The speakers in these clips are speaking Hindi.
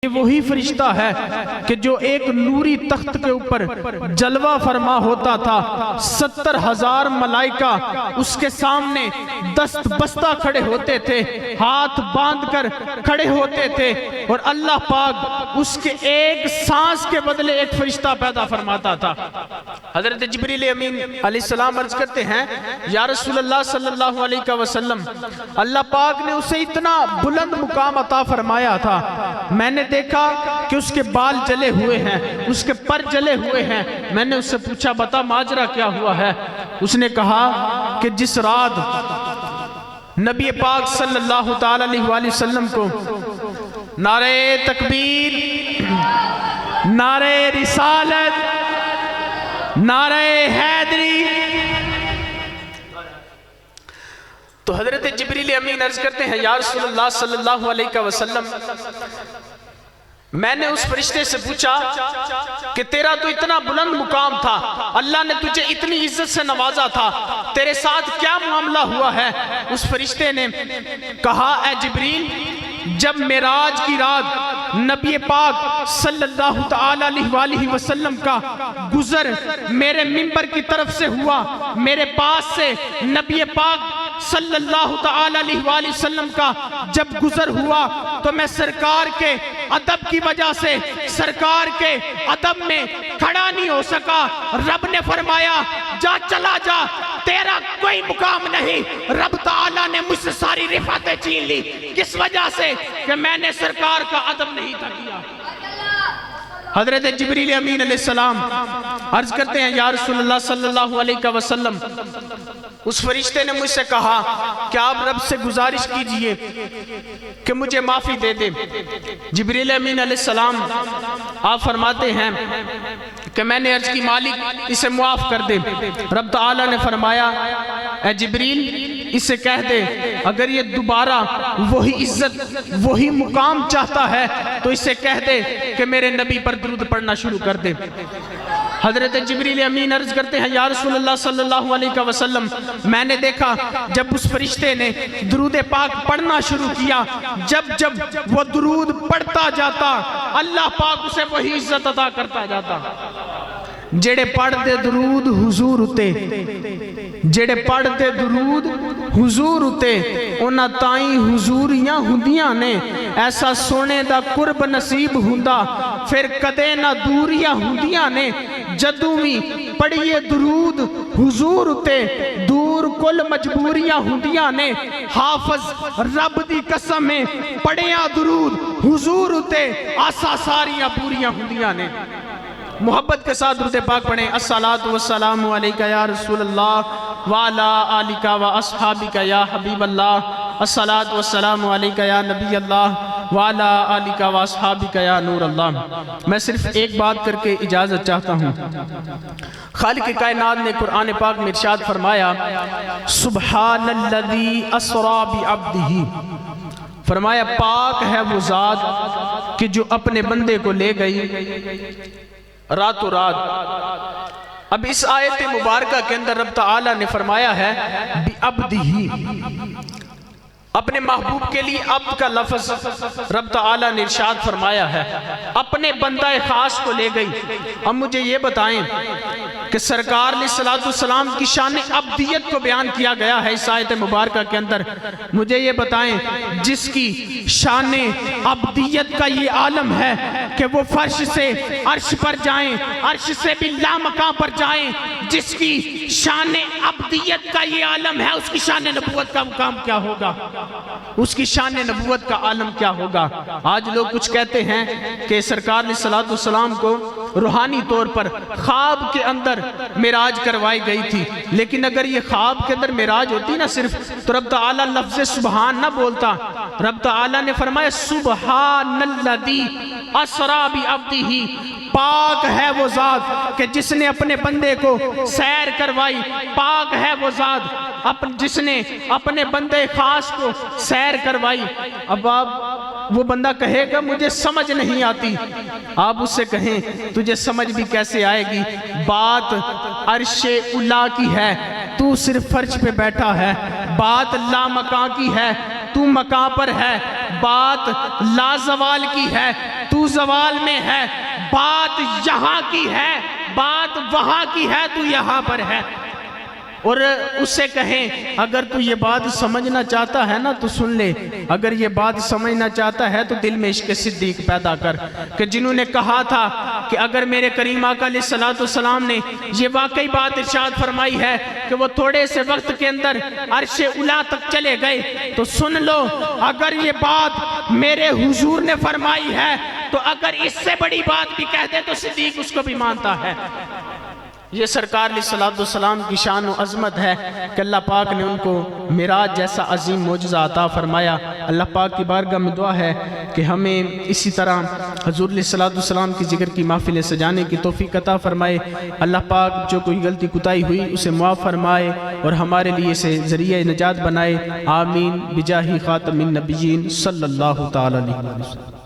ये वही फरिश्ता है कि जो एक नूरी तख्त के ऊपर जलवा फरमा होता था। 70,000 मलाइका उसके सामने दस्त बस्ता खड़े होते थे, हाथ बांधकर खड़े होते थे, और अल्लाह पाक उसके एक सांस के बदले एक फरिश्ता पैदा फरमाता था। हजरत जिब्रील अमीन अलैहिस्सलाम अर्ज करते हैं, या रसूलल्लाह सल्लल्लाहु अलैहि वसल्लम, अल्लाह पाक ने उसे इतना बुलंद मुकाम अता फरमाया था, मैंने देखा कि उसके बाल जले हुए हैं, उसके पर जले हुए हैं। मैंने उससे पूछा, बता माजरा क्या हुआ है? उसने कहा कि जिस रात नबी पाक सल्लल्लाहु ताला अलैहि वसल्लम को नारे तकबीर, नारे रिसालत, नारे हैदरी, तो हजरत जिब्रील अमीन अर्ज करते हैं, या रसूलल्लाह सल्लल्लाहु अलैहि वसल्लम, मैंने उस फरिश्ते से पूछा कि तेरा तो इतना बुलंद मुकाम था, अल्लाह ने तुझे इतनी इज्जत से नवाजा था, तेरे साथ क्या मामला हुआ है? उस फरिश्ते ने कहा, ए जिब्रील, जब मेराज की रात नबी पाक सल्लल्लाहु ताला अलैहि वसल्लम का गुजर मेरे मिंबर की तरफ से हुआ, मेरे पास से नबी पाक सल्लल्लाहु ताला अलैहि वसल्लम का जब गुजर हुआ तो मैं सरकार के अदब की वजह से सरकार के अदब में खड़ा नहीं हो सका। रब ने फरमाया, जा चला जा, तेरा कोई मुकाम नहीं। रब ताला ने मुझसे सारी रिफातें छीन ली, किस वजह से? कि मैंने सरकार का अदब नहीं था किया। हजरत जिब्रील अमीन अलैहिस्सलाम अर्ज करते हैं, या रसूलल्लाह सल्लल्लाहु अलैहि वसल्लम, उस फरिश्ते ने मुझसे कहा कि आप रब से गुजारिश कीजिए कि मुझे माफी दे दे। जिब्रील अमीन अलैहिस्सलाम आप फरमाते हैं कि मैंने अर्ज की, मालिक इसे मुआफ कर दे। रब ताला ने फरमाया, ए जिब्रील, इसे कह दे अगर ये दोबारा वही इज्जत वही मुकाम चाहता है तो इसे कह दे कि मेरे नबी पर दुरूद पढ़ना शुरू कर दे। हजरत जिब्रील अमीन अर्ज करते हैं, या रसूलल्लाह सल्लल्लाहु अलैहि वसल्लम, मैंने देखा जब उस फरिश्ते ने दुरूद पाक पढ़ना शुरू किया, जब जब वो दुरूद पढ़ता जाता अल्लाह पाक उसे वही इज्जत अता करता जाता। जेड़े पढ़ते दुरूद हुजूर उते, जेड़े पढ़ते दुरूद हुजूर उते, उन्हां ताई हुजूरियां हुंदियां ने। ऐसा सोने दा कुर्ब नसीब हुंदा, फिर कदे ना दूरियां हुंदियां ने। जदों भी पढ़िए दुरूद हुजूर उते, दूर कुल मजबूरियां हुंदियां ने। हाफिज रब दी कसम है, पढ़िया दुरूद हुजूर उते, आसा सारियां पूरियां हुंदियां ने। मोहब्बत के साथ दुरूद पाक पढ़ें। अस्सलातु वस्सलामु अलैका या रसूलल्लाह व अला आलिका व अस्हाबिका या हबीबल्लाह। अस्सलातु वस्सलामु अलैका या नबी अल्लाह व अला आलिका व अस्हाबिका या नूर अल्लाह। मैं सिर्फ एक बात करके इजाज़त चाहता हूँ। खालिक कायनात ने कुरान पाक में इरशाद फरमाया, सुब्हानल्लज़ी अस्रा बि अब्दिही, फरमाया पाक है वो ज़ात कि जो अपने बंदे को ले गई रातों रात। अब इस आयत मुबारका के अंदर रब ताला ने फरमाया है बि अब्दिही, अपने महबूब के लिए अब्द का लफ्ज रब ताला ने इरशाद फरमाया है, अपने बंदा खास को ले गई। अब मुझे ये बताएं कि सरकार ने सलातु सलाम की शान अब्दियत को बयान किया गया है इस आयत मुबारका के अंदर। मुझे ये बताएं, जिसकी शान अब्दियत का ये आलम है कि वो फर्श से अर्श पर जाएं, अर्श से भी लामकां पर जाएं, जिसकी शान अब्दियत का ये आलम है, उसकी शान नबूवत का मुकाम क्या होगा? उसकी शान नबूवत का आलम क्या होगा? आज लोग कुछ कहते हैं कि सरकार ने सलातु सलाम को रूहानी तौर पर ख्वाब के अंदर मेराज करवाई गई थी, लेकिन अगर ये ख्वाब के अंदर मेराज होती ना सिर्फ, तो रब ताला लफ्ज़ सुबहान ना बोलता। रब ताला ने फरमाया, सुबहानल्लज़ी अस्रा बि अब्दिही, पाक है वो ज़ात कि जिसने अपने बंदे को सैर करवाई। पाक है वो ज़ात जिसने अपने बंदे खास को सैर करवाई। अब आप वो बंदा कहेगा मुझे समझ नहीं आती, आप उससे कहें तुझे समझ भी कैसे आएगी? बात अर्शे उला की है, तू सिर्फ फर्श पे बैठा है। बात ला मकां की है, तू मकां पर है। बात लाजवाल की है, तू जवाल में है। बात यहाँ की है, बात वहाँ की है, तू यहाँ पर है। और उससे कहें अगर तू ये बात समझना चाहता है ना तो सुन ले, अगर ये बात समझना चाहता है तो दिल में इश्क सिद्दीक पैदा कर। कि जिन्होंने कहा था कि अगर मेरे करीम आका अलैहिस्सलातु वस्सलाम ने ये वाकई बात इरशाद फरमाई है कि वो थोड़े से वक्त के अंदर अर्शे उला तक चले गए, तो सुन लो, अगर ये बात मेरे हुजूर ने फरमाई है तो अगर इससे बड़ी बात भी कह दे तो सिद्दीक उसको भी मानता है। ये सरकार अलैहिस्सलाम की शान और अज़मत है कि अल्लाह पाक ने उनको मिराज जैसा अजीम मोजज़ा अता फरमाया। अल्लाह पाक की बारगाह में दुआ है कि हमें इसी तरह हुज़ूर अलैहिस्सलाम की जिक्र की महफिलें सजाने की तौफीक अता फरमाए। अल्लाह पाक जो कोई गलती कुताही हुई उसे मुआफ़ फरमाए और हमारे लिए इसे ज़रिए निजात बनाए। आमीन बिजाही ख़ातमिन नबिय्यीन सल्लल्लाहु तआला अलैहि वसल्लम।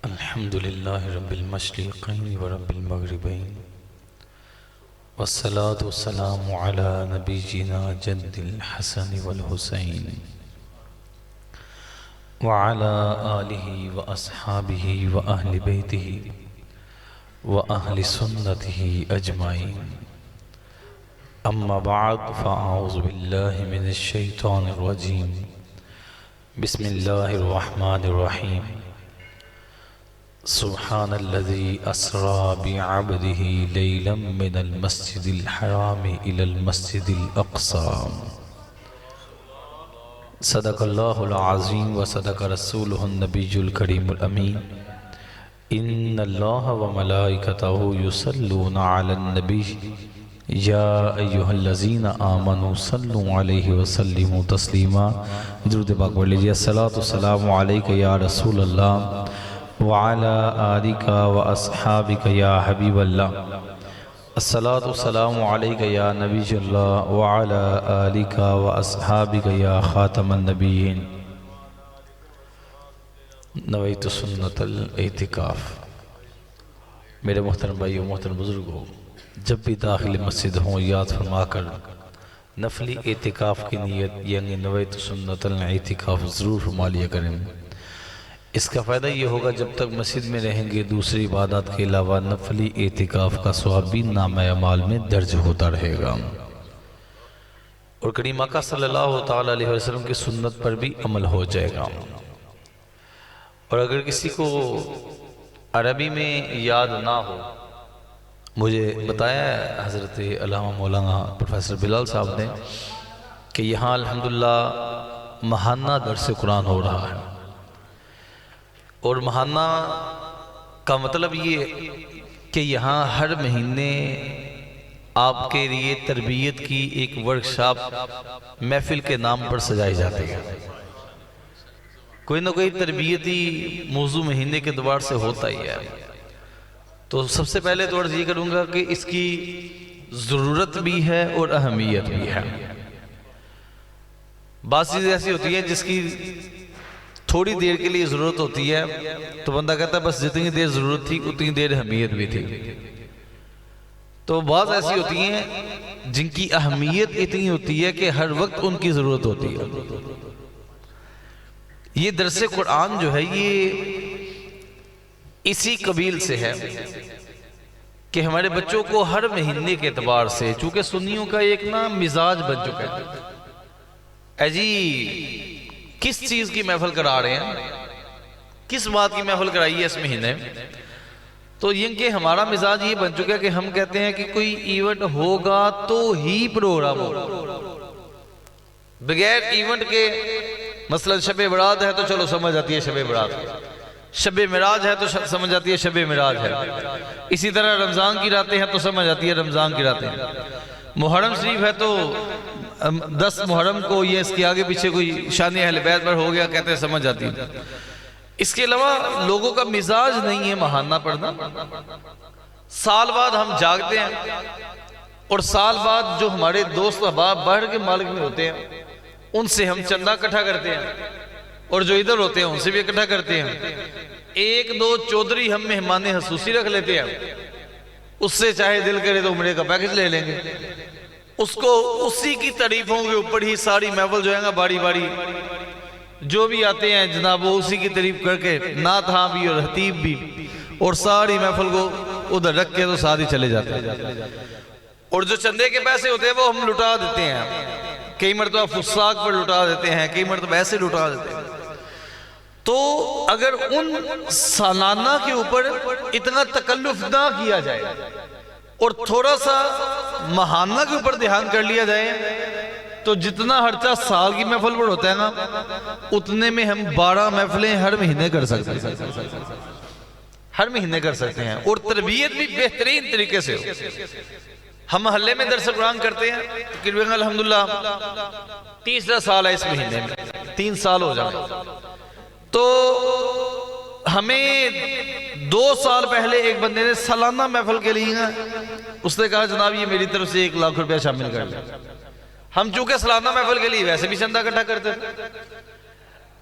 अल्हम्दुलिल्लाह रब्बिल मशरिक़ैन व रब्बिल मग़रिबैन वस्सलातु वस्सलामु अला नबिय्यिना जद्दिल हसन वल हुसैन व अला आलिहि व अस्हाबिहि व अहलि बैतिहि व अहलि सुन्नतिहि अजमाइन। अम्मा बअद फ़अऊज़ु बिल्लाहि मिनश शैतानिर रजीम। बिस्मिल्लाहिर रहमानिर रहीम। सुब्हानल्लज़ी अस्रा बिअब्दिही लैलन मिनल मस्जिदिल हराम इलल मस्जिदिल अक़सा। सदक़ल्लाहुल अज़ीम व सदक़ रसूलुहुन नबियुल करीमुल अमीन। इन्नल्लाह व मलाइकतहु युसल्लूना अलन नबी या अय्युहल्लज़ीना आमनू सल्लु अलैहि व सल्लिमू तस्लीमा। दुरूद पाक पढ़ लीजिए। अस्सलातु वस्सलामु अलैका या रसूलल्लाह व अला आलिका व अस्हाबिका या हबीबल्लाह। अस्सलातु वस्सलामु अलैका या नबीयल्लाह व अला आलिका व अस्हाबिका या खातमन नबिय्यीन। नवैतु सुन्नतल इतिकाफ़। मेरे मोहतरम भाइयों, मोहतरम बुज़ुर्गों, जब भी दाखिल मस्जिद हों याद फरमा कर नफली एतिकाफ़ की नीयत यानी नवैतु सुन्नतल इतिकाफ़ ज़रूर फरमा लिया करें। इसका फ़ायदा ये होगा जब तक मस्जिद में रहेंगे दूसरी इबादत के अलावा नफली एतिकाफ़ का सवाब भी नामे अमाल में दर्ज होता रहेगा और करीम आका सल्लल्लाहु तआला अलैहि वसल्लम की सुन्नत पर भी अमल हो जाएगा। और अगर किसी को अरबी में याद ना हो, मुझे बताया हज़रत अल्लामा मौलाना प्रोफेसर बिलाल साहब ने कि यहाँ अल्हम्दुलिल्लाह महाना दर्स कुरान हो रहा है और महाना का मतलब ये कि यहाँ हर महीने आपके लिए तरबियत की एक वर्कशॉप महफिल के नाम पर सजाई जाती है। कोई ना कोई तरबियती मौजू महीने के दोबार से होता ही है। तो सबसे पहले तो अर्ज़ ये करूँगा कि इसकी ज़रूरत भी है और अहमियत भी है। बात चीज़ें ऐसी होती हैं जिसकी थोड़ी देर के लिए ज़रूरत होती है तो बंदा कहता है बस जितनी देर ज़रूरत थी उतनी देर अहमियत भी थी। तो बाज़ ऐसी होती हैं जिनकी अहमियत इतनी होती है कि हर वक्त उनकी ज़रूरत होती है। ये दरसे कुरान जो है ये इसी कबील से है कि हमारे बच्चों को हर महीने के एतबार से, चूंकि सुन्नियों का एक ना मिजाज बन चुका है, जी किस चीज़ की महफिल करा रहे हैं, किस बात की महफिल कराई है इस महीने में, तो ये कि हमारा मिजाज ये बन चुका है कि हम कहते हैं कि कोई इवेंट होगा तो ही प्रोग्राम होगा। बगैर इवेंट के, मसलन शब बरात है तो चलो समझ आती है शब बरात, शब मिराज है तो समझ आती है शब मिराज है, इसी तरह रमज़ान की रातें हैं तो समझ आती है रमज़ान की रातें, मुहर्रम शरीफ है तो 10 मुहर्रम को ये इसके आगे पीछे कोई शान अहले बैत पर हो गया कहते हैं समझ आती है। इसके अलावा लोगों का मिजाज नहीं है महाना पढ़ना। साल बाद हम जागते हैं और साल बाद जो हमारे दोस्त अहबाब बाहर के मालिक में होते हैं उनसे हम चंदा इकट्ठा करते हैं और जो इधर होते हैं उनसे भी इकट्ठा करते हैं। एक दो चौधरी हम मेहमान हसूसी रख लेते हैं, उससे चाहे दिल करे तो उम्रे का पैकेज ले लेंगे, उसको उसी की तारीफों के ऊपर ही सारी महफिल जो है ना बारी बारी जो भी आते हैं जनाब वो उसी की तारीफ करके नात हाँ भी और हतीब भी और सारी महफिल को उधर रख के तो साथ ही चले जाते हैं। और जो चंदे के पैसे होते हैं वो हम लुटा देते हैं, कई मरतबा फुस्साक पर लुटा देते हैं, कई मरतबा ऐसे लुटा देते हैं। तो अगर उन सालाना के ऊपर इतना तकल्लुफ ना किया जाए और थोड़ा सा महाना के ऊपर ध्यान कर लिया जाए तो जितना खर्चा साल की महफिल पर होता है ना उतने में हम 12 महफिलें हर महीने कर सकते हैं, हर महीने कर सकते हैं। और तरबियत भी बेहतरीन तरीके से हो। हम महल्ले में दरस कुरान करते हैं तकरीबन अल्हम्दुलिल्लाह 3रा साल है इस महीने में, 3 साल हो जाए। तो हमें 2 साल पहले एक बंदे ने सालाना महफिल के लिए उसने कहा जनाब ये मेरी तरफ से 1 लाख रुपया शामिल कर लिया। हम चूंकि सालाना महफिल के लिए वैसे भी चंदा इकट्ठा करते थे,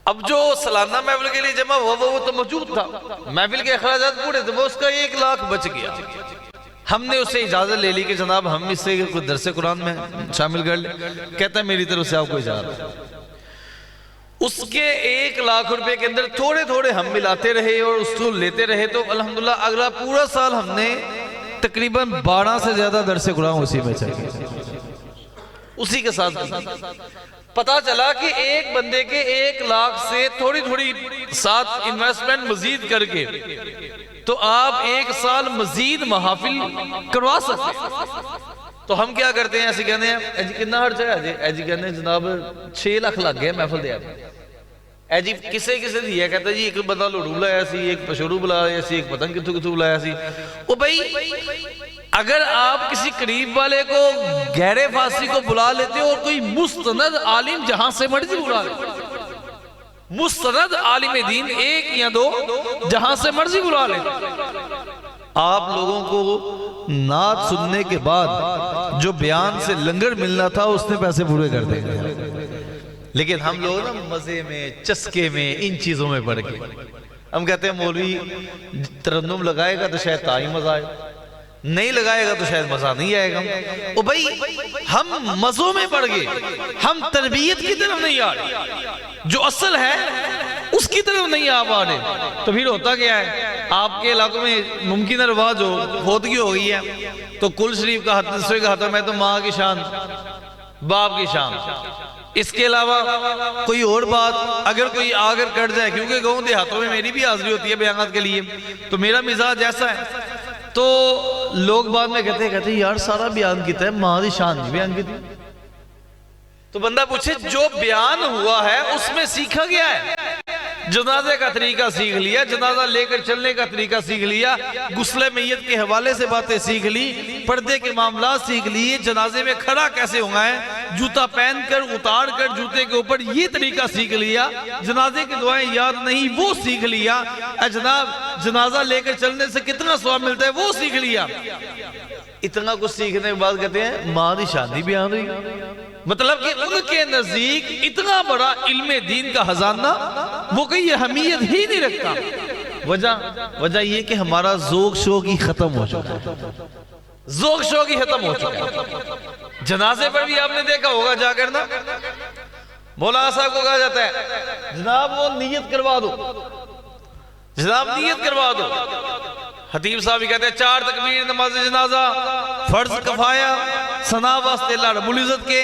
अब जो सालाना महफिल के लिए जमा हुआ वो तो मौजूद था, महफिल के अखराजात पूरे थे, वो उसका 1 लाख बच गया। हमने उससे इजाजत ले ली कि जनाब हम इससे कुछ दरसे कुरान में शामिल कर ले, कहता है मेरी तरफ से आपको इजाजत। उसके 1 लाख रुपए के अंदर थोड़े थोड़े हम मिलाते रहे और उसको लेते रहे, तो अल्हम्दुलिल्लाह अगला पूरा साल हमने तकरीबन 12 से ज्यादा दरसे कुरान उसी में चाहिए, उसी के साथ। पता चला कि एक बंदे के 1 लाख से थोड़ी थोड़ी साथ इन्वेस्टमेंट मजीद करके तो आप 1 साल मजीद महफिल करवा सकते। तो हम क्या करते हैं, ऐसे कहते हैं कितना खर्चा है जी कहते हैं जनाब 6 लाख लग गया महफिल दे जी किसे किसे दिया, कहता जी एक बंदा लोड़ू बुलाया सी, एक पशोरू बुलाया सी, एक पतंग कितों कितों बुलाया सी। ओ भाई अगर आप किसी करीब वाले को गहरे फांसी को बुला लेते हो और कोई मुस्तनद आलिम जहां से मर्जी बुला ले, मुस्तनद आलिम दीन 1 या 2 जहां से मर्जी बुला ले, आप लोगों को नात सुनने के बाद जो बयान से लंगर मिलना था उसने पैसे पूरे कर देंगे। लेकिन हम लोग ना मजे में चस्के में इन चीजों में पड़ गए। हम कहते हैं मौलवी तरन्नुम लगाएगा तो शायद ताई मजा आए, नहीं लगाएगा तो शायद मजा नहीं आएगा। ओ भाई हम मजों में पड़ गए, हम तरबियत की तरफ नहीं आ रहे, जो असल है उसकी तरफ नहीं आ पा रहे। तो फिर होता क्या है, आपके इलाकों में मुमकिन रवाज हो खोदगी हो गई है तो कुल शरीफ का हाथ का हाथा मैं तो माँ की शान बाप की शान, इसके अलावा कोई और बात अगर कोई आकर कट जाए, क्योंकि गाँव देहातों में मेरी भी हाजिरी होती है बयानात के लिए, तो मेरा मिजाज ऐसा है तो लोग बाद में कहते यार सारा बयान किया है मां की शान नहीं बयान की। तो बंदा पूछे जो बयान हुआ है उसमें सीखा गया है, जनाजे का तरीका सीख लिया, जनाजा लेकर चलने का तरीका सीख लिया, गुस्ले मैयत के हवाले से बातें सीख ली, पर्दे के मामला सीख लिए, जनाजे में खड़ा कैसे होना है, जूता पहनकर उतार कर जूते के ऊपर ये तरीका सीख लिया, जनाजे की दुआएं याद नहीं वो सीख लिया, जनाब जनाजा लेकर चलने से कितना स्वाब मिलता है वो सीख लिया। इतना कुछ सीखने के बाद कहते हैं मां की शादी बयान हुई, मतलब कि उनके नजदीक इतना बड़ा इल्मे दीन का खजाना वो कहीं अहमियत ही नहीं रखता। वजह ये कि हमारा ज़ोक शोक ही खत्म हो चुका है, जोक शोक ही खत्म हो चुका है। जनाजे पर भी आपने देखा होगा जाकर ना, मौलाना साहब को कहा जाता है जनाब वो नियत करवा दो, जनाब नियत करवा दो। हतीब साहब भी कहते हैं 4 तकबीर नमाज जनाजा, फर्ज कफाया, सना वास्ते अल्लाह रब्बुल इज्जत के,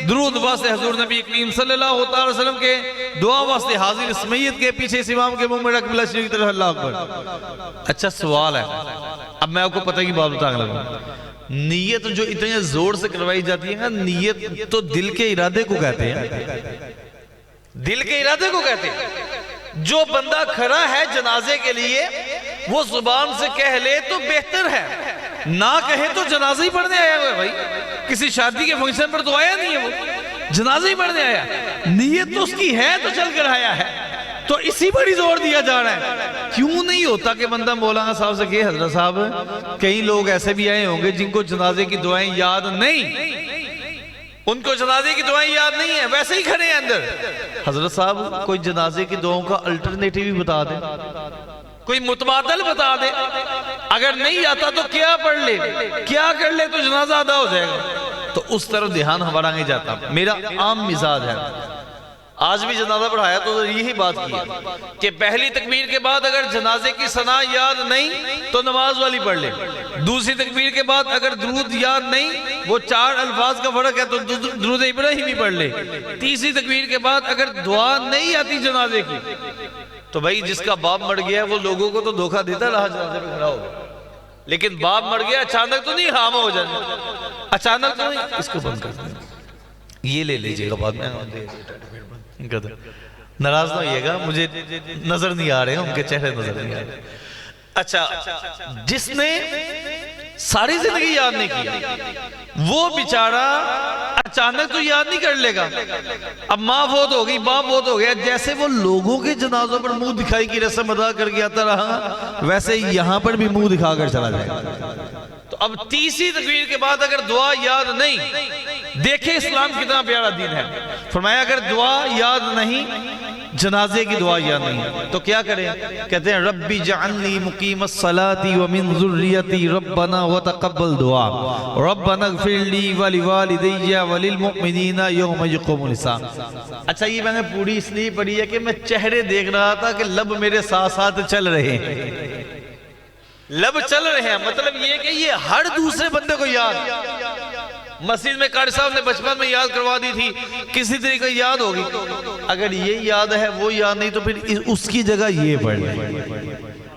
दुरूद वास्ते हजूर नबी करीम सल्लल्लाहु अलैहि वसल्लम के, दुआ वास्ते हाजिर इसमैयत के, पीछे इस इमाम के मुंह में रख बिला शरीक तरह अल्लाह अकबर। अच्छा सवाल है, अब मैं आपको पता की बात बताने लगा। नियत जो इतने जोर से करवाई जाती है ना, नियत तो दिल के इरादे को कहते हैं, दिल के इरादे को कहते हैं। जो बंदा खड़ा है जनाजे के लिए वो जुबान से कह ले तो बेहतर है, ना कहे तो जनाजा ही पढ़ने आया हुआ है भाई, किसी शादी के फंक्शन पर तो आया नहीं है, वो जनाजा ही पढ़ने आया। नियत तो उसकी है तो चल कर आया है, तो इसी पर ही जोर दिया जा रहा है। क्यों नहीं होता कि बंदा मौलाना साहब से कहे हजरत साहब, कई लोग ऐसे भी आए होंगे जिनको जनाजे की दुआएं याद नहीं, उनको जनाजे की दुआएं याद नहीं है, वैसे ही खड़े हैं अंदर। हजरत साहब कोई जनाजे की दुआओं का अल्टरनेटिव भी बता दे, कोई मुतबादल बता दे, अगर नहीं आता तो क्या पढ़ ले, क्या कर ले तो जनाजा अदा हो जाएगा। तो उस तरफ ध्यान हमारा नहीं जाता। मेरा आम मिजाज है, आज भी जनाजा पढ़ाया तो यही बात की कि पहली तकबीर के बाद अगर जनाजे की सना याद नहीं तो नमाज वाली पढ़ ले, दूसरी तकबीर के बाद अगर दुरूद याद नहीं, वो 4 अल्फाज का फर्क है तो दुरूद इब्राहिमी पढ़ ले, तीसरी तकबीर के बाद अगर दुआ नहीं आती जनाजे की तो भाई जिसका बाप मर गया वो लोगों को तो धोखा देता रहा, जनाजे पे खड़ा होगा, लेकिन बाप मर गया अचानक तो नहीं हामा हो जाए, अचानक तो नहीं। इसको बंद कर दें, ये ले लीजिएगा बाद में, नाराज ना होइएगा, मुझे नजर नहीं आ रहे हैं, उनके चेहरे नजर नहीं आ रहे। अच्छा, जिसने सारी जिंदगी याद नहीं किया वो बेचारा अचानक तो याद नहीं कर लेगा। अब माँ बहुत हो गई, बाप बहुत हो गया, जैसे वो लोगों के जनाजों पर मुंह दिखाई की रस्म अदा करके आता रहा, वैसे यहाँ पर भी मुंह दिखाकर चला जाएगा। तो अब तीसरी तकबीर के बाद अगर दुआ याद नहीं, देखे इस्लाम कितना प्यारा दीन है, फरमाया अगर दुआ याद नहीं, जनाजे की दुआ याद नहीं तो क्या करें? कहते हैं रब्बी जअलनी मुकीमस सलाती व मिन ज़ुर्रियती रब्बना व तक़ब्बल दुआ रब्बना इग़फिरली व लिवालिदैया व लिलमुमिनीना यौम यक़ूमुल हिसाब। अच्छा, ये मैंने पूरी इसलिए पढ़ी है कि मैं चेहरे देख रहा था कि लब मेरे साथ साथ चल रहे हैं, लब चल रहे हैं, मतलब ये कि ये हर दूसरे बंदे को याद। मस्जिद में कारी साहब ने बचपन में याद करवा दी थी, किसी तरीके याद होगी। अगर ये याद है वो याद नहीं तो फिर उसकी जगह ये पढ़ ले।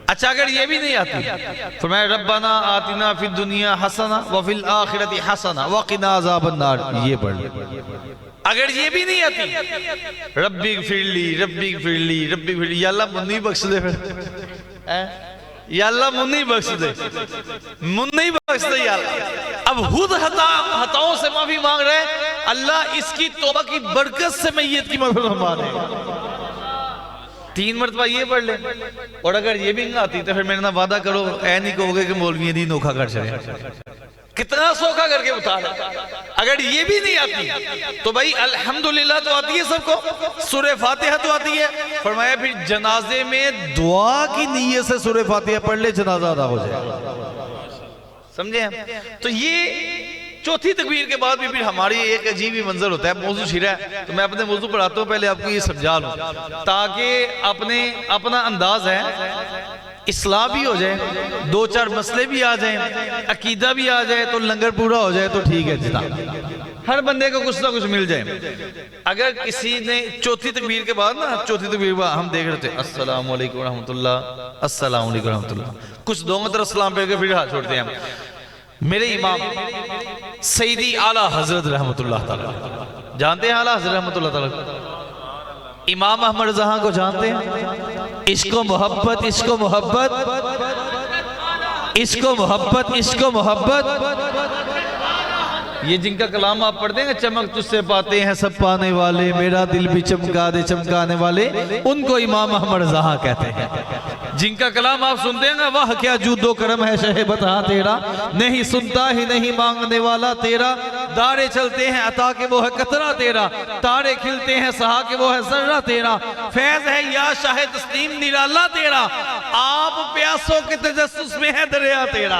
अच्छा, अगर ये भी नहीं आती तो मैं रब्बना आतिना फिद दुनिया हसना व फिल आखिरती हसना व क़िना अज़ाबन नार, ये पढ़ ले। अगर ये भी नहीं आती रब्बी ग़फिरली रब्बी ग़फिरली रब्बी ग़फिरली, या अल्लाह मुन्नी बख्श दे, फिर या अल्लाह मुन्नी बख्श दे, मुन्नी बख्श दे या अल्लाह। अब खुद हताओं से माफी मांग रहे हैं, अल्लाह इसकी तौबा की बरकत से मैयत की मग़फ़िरत फरमा दे। 3 मरतबा ये पढ़ ले, और अगर ये भी नहीं आती तो फिर मेरे ना वादा करो, ऐ नहीं कहोगे कि मौलवी दी नोखा कर चले, कितना सोखा करके उतारा। अगर ये भी नहीं आती तो भाई अल्हम्दुलिल्लाह तो आती है सबको, सूरह फातिहा तो आती है। फरमाया फिर जनाजे में दुआ की नीयत से सूरह फातिहा पढ़ ले, जनाजा अदा हो जाए। समझे हम? तो ये चौथी तकबीर के बाद भी फिर हमारी एक अजीब ही मंजर होता है। मौजू छिरा है तो मैं अपने मौजू पढ़ाता हूँ, पहले आपको ये समझा लूँ ताकि अपना अंदाज है इस्लाह भी हो जाए, 2-4 मसले भी आ जाए, अकीदा भी आ जाए, तो लंगर पूरा हो जाए तो ठीक है जितना हर बंदे को कुछ ना कुछ मिल जाए। अगर किसी ने चौथी तकबीर के बाद ना, चौथी तकबीर के बाद हम देख रहे थे अस्सलाम वालेकुम रहमतुल्लाह, अस्सलाम वालेकुम रहमतुल्लाह, कुछ दोनों तरफ सलाम पे फिर हाथ छोड़ते हैं। मेरे इमाम सईदी आला हजरत रहमतुल्लाह ताला, जानते हैं आला हजरत रहमतुल्लाह ताला, इमाम अहमद रज़ा को जानते हैं? इश्को मोहब्बत इश्को मोहब्बत इश्को मोहब्बत इश्को मोहब्बत, ये जिनका कलाम आप पढ़ते हैं, चमक तुझसे पाते हैं सब पाने वाले, मेरा दिल भी चमका दे चमकाने वाले, उनको इमाम अहमद रज़ा कहते हैं। जिनका कलाम आप सुनते हैं ना, वाह क्या जूदो करम है शहे बता तेरा, नहीं सुनता ही नहीं मांगने वाला तेरा, दारे चलते हैं अता के वो है कतरा तेरा, तारे खिलते हैं सहा के वो है जर्रा तेरा, फैज है या शाह तस्लीम निराला तेरा, आप प्यासों के तजस्सुस में है दरिया तेरा,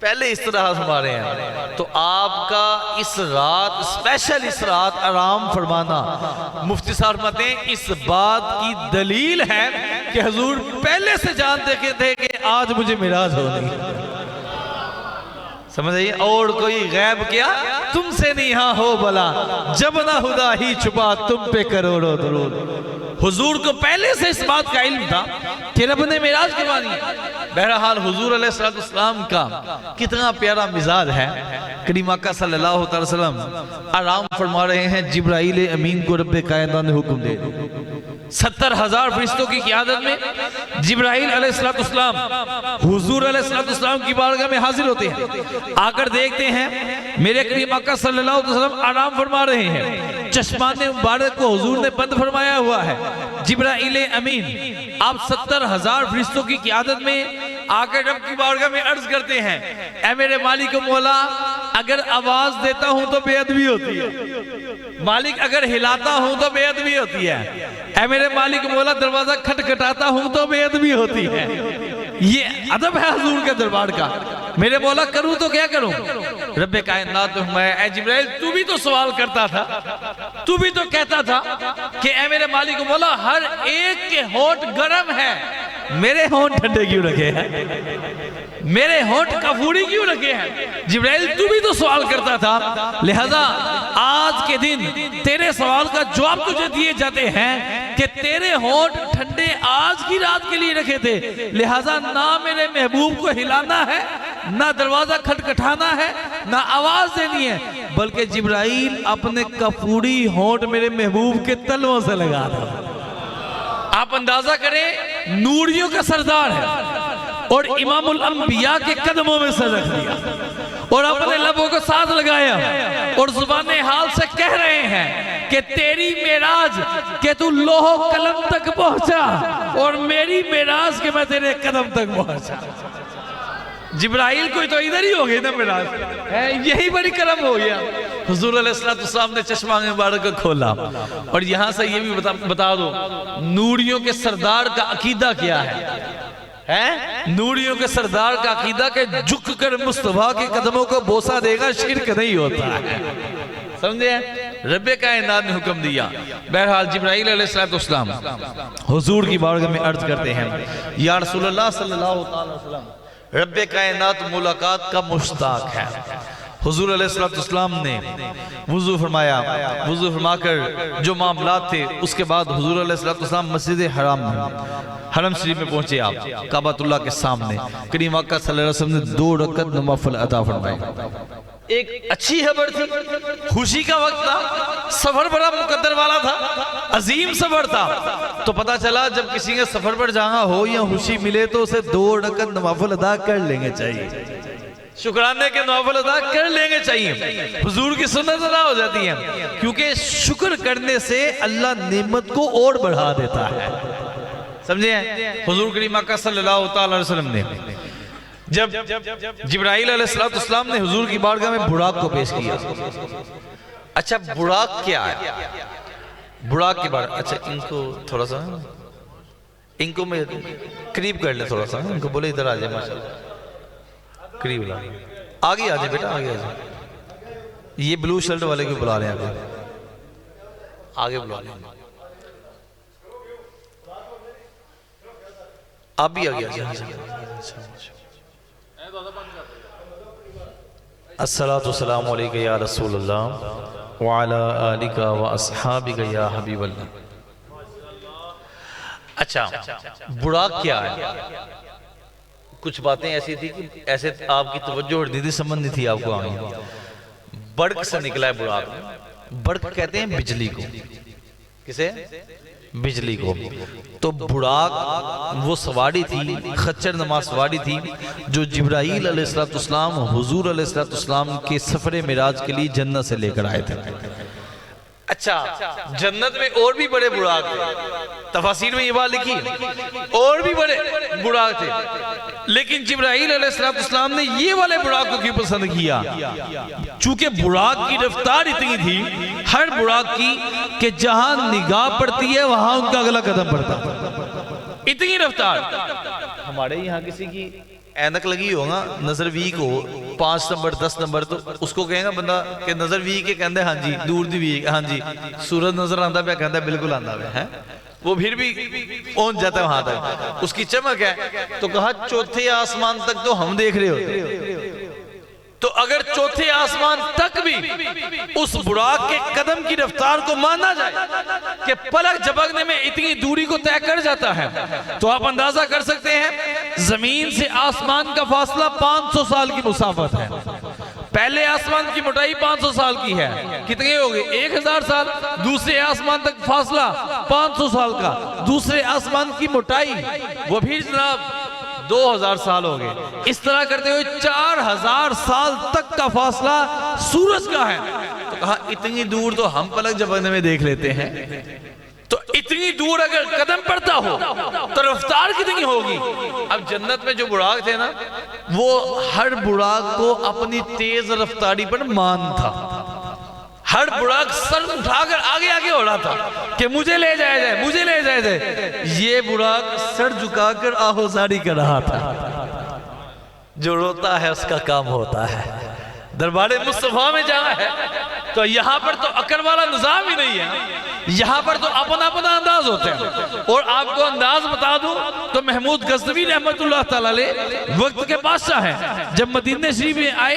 पहले इस तरह फरमा रहे हैं। तो आपका इस रात स्पेशल इस रात आराम फरमाना, मुफ्ती साहब फरमाते हैं इस बात की दलील है कि हुजूर पहले से जानते थे कि आज मुझे मिराज होनी। समझ आइए। और कोई गैब क्या तुमसे नहीं हाँ हो भला, जब ना खुदा ही छुपा तुम पे करोड़ों दरूद। हुजूर को पहले से इस बात का इल्म था कि रब ने मिराज करवानी है। बहरहाल हुजूर अलैहिस्सलाम का कितना प्यारा मिजाज है। करीम आका सल्लल्लाहु अलैहि वसल्लम आराम फरमा रहे हैं, जिब्राइल अमीन को रब्बे कायनात ने हुक्म दे 70,000 फरिश्तों की क़ियादत में जिब्राइल अलैहिस्सलाम हुजूर अलैहिस्सलाम की बारगाह में हाजिर होते हैं। आकर देखते हैं मेरे करीम आका सल्लल्लाहु अलैहि वसल्लम आराम फरमा रहे हैं, चश्मान मुबारक को हुजूर ने बंद फरमाया हुआ है। जिब्राइल अमीन आप 70,000 फरिश्तों की क़ियादत में आकर रब की बारगाह में अर्ज करते हैं, ऐ मेरे मालिक मौला, अगर आवाज देता हूं तो बेअदबी होती है, मालिक अगर हिलाता हूं तो बेअदबी होती है, ऐ मेरे मालिक मौला दरवाजा खटखटाता हूं तो बेअदबी होती है। ये अदब है हुजूर के दरबार का। मेरे मौला करूं तो क्या करूं? रब्बे कायनात ऐ जिब्राइल तू भी तो सवाल करता था, तू भी तो कहता था कि ऐ मेरे मालिक मौला हर एक के होंठ गर्म है, मेरे होंठ ठंडे क्यों रखे हैं, मेरे होंठ कफूरी क्यों रखे हैं? जिब्राइल तू भी तो सवाल करता था, लिहाजा आज के दिन तेरे सवाल का जवाब तुझे दिए जाते हैं कि तेरे होंठ ठंडे आज की रात के लिए रखे थे, लिहाजा ना मेरे महबूब को हिलाना है, ना दरवाजा खटखटाना है, ना आवाज देनी है, बल्कि जिब्राइल अपने कफूरी होंठ मेरे महबूब के तलवों से लगा दो। आप अंदाजा करें नूरियों का सरदार है और इमामुल अंबिया के कदमों में सर रख दिया और अपने लबों को साथ लगाया और जुबाने हाल से कह रहे हैं कि तेरी मेराज के तू लोहो कलम तक पहुंचा और मेरी मेराज के मैं तेरे कदम तक पहुंचा। जिब्राइल कोई तो इधर ही हो गई ना मिराज, यही बड़ी करम हो गया। हुजूर अलैहिस्सलाम ने चश्मा मुबारक को खोला और यहां से ये भी बता दो नूरियों के सरदार का अकीदा क्या है? नूरियों के सरदार का अकीदा के झुक कर मुस्तफा के कदमों को बोसा देगा शिर्क नहीं होता है। समझे? रब्बे कायनात ने हुक्म दिया। बहरहाल जिब्राइल अलैहिस्सलाम हुजूर की बारगाह में अर्ज करते हैं, या रसूलल्लाह सल्लल्लाहु अलैहि वसल्लम रब्बे कायनात मुलाकात का मुश्ताक है। हुजूर अलैहिस्सलाम ने वुजू फरमाया, वुजू फरमाकर जो मामलात थे उसके बाद हुजूर अलैहिस्सलाम मस्जिद हराम में हरम शरीफ में पहुंचे। आप काबतुल्लाह के सामने करीम आका सल्लल्लाहु अलैहि वसल्लम ने 2 रकअत नवाफिल अता फरमाए। एक अच्छी खबर थी, खुशी का वक्त था, सफर बड़ा मुकद्दर वाला था, अजीम सफर था। तो पता चला जब किसी के सफर पर जाना हो या खुशी मिले तो उसे 2 रकअत नवाफिल अदा कर लेंगे चाहिए, शुक्राने के नवाफिल अदा कर लेंगे चाहिए। हुजूर की सुन्नत अदा हो जाती है, क्योंकि शुक्र करने से अल्लाह नेमत को और बढ़ा देता है। समझे? हुजूर करीम आका सल्लल्लाहु अलैहि वसल्लम ने जब जिब्राइल अलैहिस्सलाम ने हुजूर की बारगाह में बुराक को पेश किया। अच्छा बुराक क्या है? बुराक के बारे, अच्छा इनको थोड़ा सा, इनको मैं करीब कर ले थोड़ा सा, इनको बोले इधर आ जाए, माशाल्लाह करीब ला, आगे आ जाए बेटा, आगे आ जाए। ये ब्लू शर्ट वाले को बुला रहे हैं, आगे बुला रहे हैं, आप भी आगे आ जाए। अस्सलातु वस्सलामु अलैका या रसूलल्लाह व अला आलिका व अस्हाबिका या हबीबल्लाह। अच्छा बुराक क्या है? कुछ बातें ऐसी थी कि ऐसे आपकी तवज्जो हटती थी, समझ नहीं थी आपको आगे। बर्क से निकला है बुराक। बर्क कहते हैं बिजली को, किसे? बिजली को। तो बुराक वो सवारी थी, खच्चर नमा सवारी थी जो जिब्राइल अलैहिस्सलाम हुजूर अलैहिस्सलाम के सफर मिराज के लिए जन्नत से लेकर आए थे। अच्छा जन्नत में और भी बड़े बुराक थे, तफसीर में ये बात लिखी और भी बड़े बुराक थे, लेकिन जिब्राइल अलैहिस्सलाम ने ये वाले बुराक को क्यों पसंद किया? चूंकि बुराक की रफ्तार इतनी थी हर बुराक की कि जहां निगाह पड़ती है वहां उनका अगला कदम पड़ता, इतनी रफ्तार। हमारे यहाँ किसी की ऐनक लगी होगा, नजर वीक हो 5 नंबर 10 नंबर, तो उसको कहेगा बंदा कि नजर वीक है, कहते हाँ जी दूर दी वीक, हाँ जी सूरज नजर आंदा पे, कहता बिल्कुल आंदा पे है, वो फिर भी पहुंच जाता है वहां तक, उसकी चमक है। तो कहा चौथे आसमान तक तो हम देख रहे होते, तो अगर चौथे आसमान तक भी उस बुराक के कदम की रफ्तार को माना जाए कि पलक झपकने में इतनी दूरी को तय कर जाता है, तो आप अंदाजा कर सकते हैं जमीन से आसमान का फासला 500 साल की मुसाफत है। पहले आसमान की मोटाई 500 साल की है, कितने हो गए 1000 साल, दूसरे आसमान तक फासला 500 साल का, दूसरे आसमान की मोटाई वो भी जनाब 2000 साल हो गए। इस तरह करते हुए 4000 साल तक का फासला सूरज का है। तो कहा इतनी दूर तो हम पलक झपकने में देख लेते हैं, तो इतनी दूर अगर कदम पड़ता हो तो रफ्तार कितनी होगी। अब जन्नत में जो बुराक थे ना, वो हर बुराक को अपनी तेज रफ्तारी पर मान था, हर बुराक सर उठाकर आगे आगे हो रहा था कि मुझे ले जाया जाए, मुझे ले जाया जाए। ये बुराक सर झुकाकर आहोजारी कर रहा था। जो रोता है उसका काम होता है। दरबारे मुस्तफा में जाना है तो यहाँ पर तो अकड़ वाला निजाम ही नहीं है, यहाँ पर तो अपना अपना अंदाज होते हैं। और आपको अंदाज बता दूं तो महमूद गज़नवी रहमतुल्लाह तआला अलैह वक्त के बादशाह हैं। जब मदीने शरीफ में आए,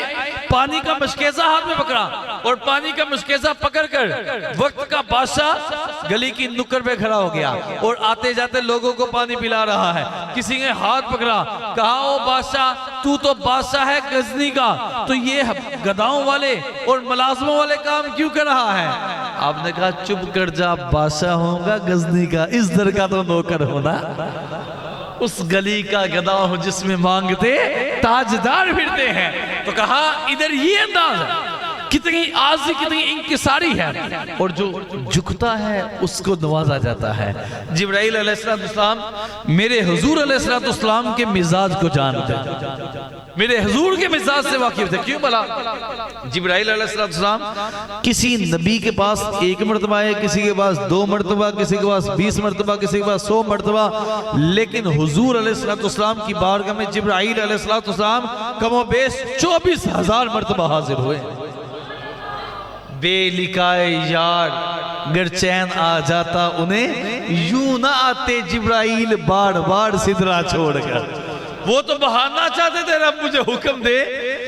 पानी का मशकेज़ा हाथ में पकड़ा और पानी का मशकेज़ा पकड़कर वक्त का बादशाह गली की नुक्कड़ पे खड़ा हो गया और आते जाते लोगों को पानी पिला रहा है। किसी ने हाथ पकड़ा, कहा ओ बादशाह तू तो बादशाह है गजनी का, तो ये गधाओं वाले और मुलाजमों वाले काम क्यों कर रहा है। आपने कहा चुप कर जा, बादशाह होगा गजनी का, इस दर का तो नौकर होना, उस गली का गधा हो जिसमें मांगते ताजदार फिरते हैं। तो कहा इधर ये अंदाज है, कितनी आज़ी कितनी इंकिसारी है, और जो झुकता है उसको नवाजा जाता है। जिब्राइल अलैहिस्सलाम मेरे हुजूर अलैहिस्सलाम के मिजाज को जानते हैं, मेरे हुजूर के मिजाज से वाकिफ थे। क्यों भला? जिब्राइल अलैहिस्सलाम किसी नबी के पास 1 मरतबा है, किसी के पास 2 मरतबा, किसी के पास 20 मरतबा, किसी के पास 100 मरतबा, लेकिन हुजूर अलैहिस्सलाम की बारगाह में जिब्राइल अलैहिस्सलाम कमोबेश 24,000 मरतबा हाजिर हुए। बेलिकाए यार अगर चैन आ जाता उन्हें, यूं ना आते जिब्राइल बार बार सिदरा छोड़कर। वो तो बहाना चाहते थे रब मुझे हुक्म दे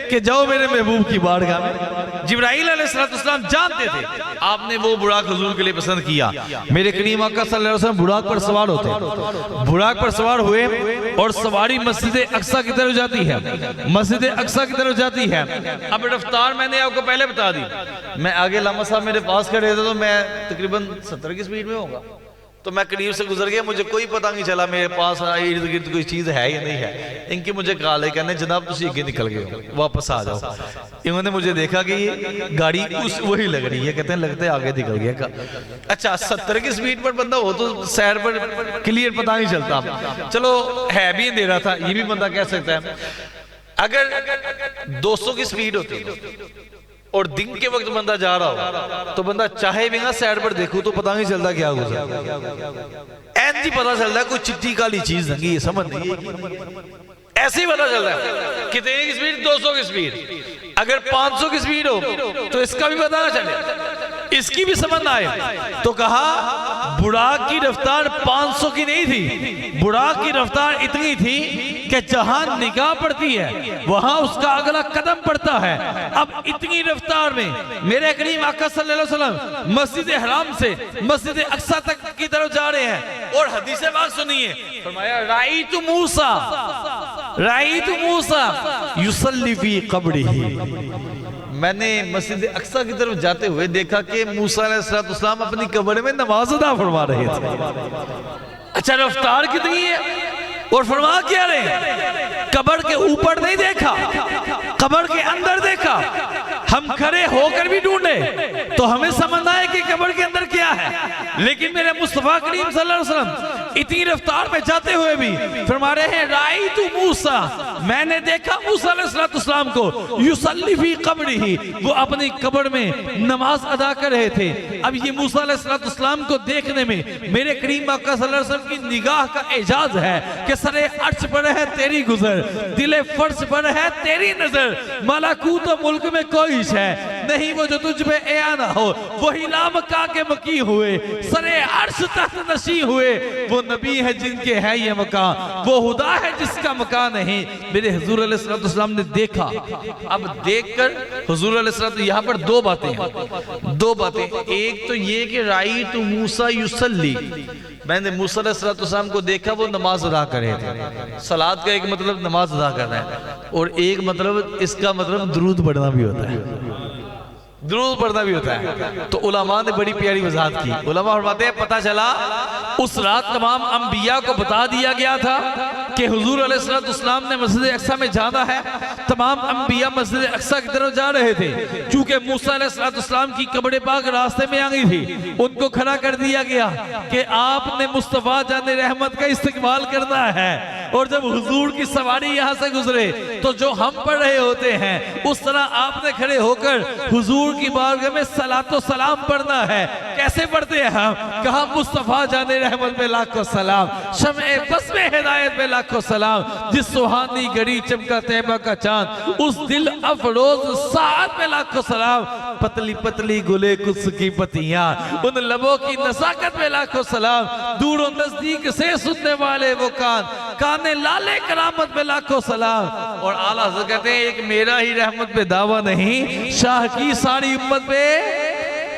कि जाओ मेरे महबूब की बारगाह में। जिब्राइल अलैहिस्सलाम जानते थे आपने वो बुराक हुजूर के लिए पसंद किया। मेरे करीम आका सल्लल्लाहु अलैहि वसल्लम बुराक पर सवार होते, बुराक पर सवार हुए और सवारी मस्जिद अक्सा की तरफ जाती है, मस्जिद अक्सा की तरफ जाती है। अब रफ्तार मैंने आपको पहले बता दी, मैं आगे लामा साहब मेरे पास खड़े थे तो मैं तकरीबन 70 की स्पीड में होगा, तो मैं करीब से गुजर गया, मुझे कोई पता नहीं चला मेरे पास इर्द गिर्द कोई चीज़ है या नहीं है। इनकी मुझे कॉल है, कहने जनाब तुम अगे निकल गए हो, वापस आ जाओ। इन्होंने मुझे देखा कि ये गाड़ी उस वही लग रही है, कहते हैं लगते आगे निकल गया। अच्छा 70 की स्पीड पर बंदा हो तो सैर पर क्लियर पता नहीं चलता, चलो है भी दे रहा था, ये भी बंदा कह सकता है। अगर 200 की स्पीड होती और दिन के वक्त बंदा जा रहा हो तो बंदा चाहे भी ना साइड पर देखो तो पता नहीं चलता क्या गुजरा, ऐसे ही पता चलता है कोई चिट्टी काली चीज लगी है, समझ नहीं, ऐसे ही पता चलता है। कितने की स्पीड? 200 की स्पीड। अगर 500 की स्पीड हो तो इसका भी पता ना चले, इसकी भी समझ ना आए। तो कहा बुराक की रफ्तार 500 की नहीं थी, बुराक की रफ्तार इतनी थी कि जहां निगाह पड़ती है वहां उसका अगला कदम पड़ता है। अब इतनी रफ्तार में मेरे करीम आका सल्लल्लाहु अलैहि वसल्लम मस्जिद हराम से मस्जिद अक्सा तक की तरफ जा रहे हैं और हदीस पाक सुनिए, फरमाया राईतु मूसा युसल्ली फी क़ब्रिही, मैंने मस्जिद अक्सा की तरफ जाते हुए देखा कि मूसा अलैहिस्सलाम अपनी कब्र में नमाज अदा फरमा रहे थे। अच्छा रफ्तार कितनी है और फरमा क्या रहे हैं? कब्र के ऊपर नहीं देखा, कब्र के अंदर देखा। हम खड़े होकर भी ढूंढे तो हमें समझ आए कि कब्र के अंदर क्या है, लेकिन मेरे मुस्तफा करीम सल्लल्लाहु अलैहि वसल्लम इतनी रफ्तार में जाते हुए भी फरमा रहे हैं राई तू मूसा, मैंने देखा मूसा अलैहिस्सलाम को युसल्ली फी कब्रिही, वो अपनी कब्र में नमाज अदा कर रहे थे। अब ये मूसा अलैहिस्सलाम को देखने में मेरे करीम आका सल्लल्लाहु अलैहि वसल्लम की निगाह का एजाज है कि सरे अर्श पर है तेरी गुजर, दिले फर्श पर है तेरी नजर, मलाकूत मुल्क में कोई है नहीं वो जो तुझ पे एया ना हो, वही लामका के मकी हुए, सरे अर्श तख्त नशी हुए, वो नबी है जिनके है ये मकान, वो खुदा है जिसका मकान नहीं। मेरे हुजूर अलैहिस्सलाम ने देखा। अब देखकर हुजूर अलैहिस्सलाम, यहाँ पर दो बातें हैं, दो बातें। एक तो ये कि राई तू मूसा युसल्ली, मैंने मूसा अलैहिस्सलाम को देखा वो नमाज अदा कर रहे थे। सलात का एक मतलब नमाज अदा करना है, और एक मतलब इसका मतलब दुरूद पढ़ना भी होता है, दुरूद पढ़ना भी होता है। तो उलमा ने बड़ी प्यारी वजाहत की। उलमा फरमाते हैं पता चला उस रात तमाम अंबिया को बता दिया गया था कि हुजूर अलैहिस्सलाम ने मस्जिद अक्सा में जाना है। तमाम अंबिया मस्जिद अक्सा की तरफ जा रहे थे। चूंकि मूसा अलैहिस्सलाम की कब्र पाक रास्ते में आ गई थी, उनको खड़ा कर दिया गया कि आपने मुस्तफा जाने रहमत का इस्तकबाल करना है, और जब हुजूर की सवारी यहाँ से गुजरे तो जो हम पढ़ रहे होते हैं उस तरह आपने खड़े होकर हुजूर की बारगाह में सलातो सलाम पढ़ना है। कैसे पढ़ते हैं हम? कहा मुस्तफा जाने रहमत में लाखों सलाम, शम्ए बस में हिदायत में लाखों सलाम, जिस सुहानी घड़ी चमका तैयबा का चांद, उस दिल अफरोज साथ में लाखों सलाम, पतली पतली गुले कुछ की पतियां, उन लबों की नसाकत में लाखों सलाम, दूरों नजदीक से सुनने वाले वो काने लाले करामत में लाखों सलाम। और आला हज़रत कहते हैं एक मेरा ही रहमत पे दावा नहीं, शाह की सारी उम्मत पे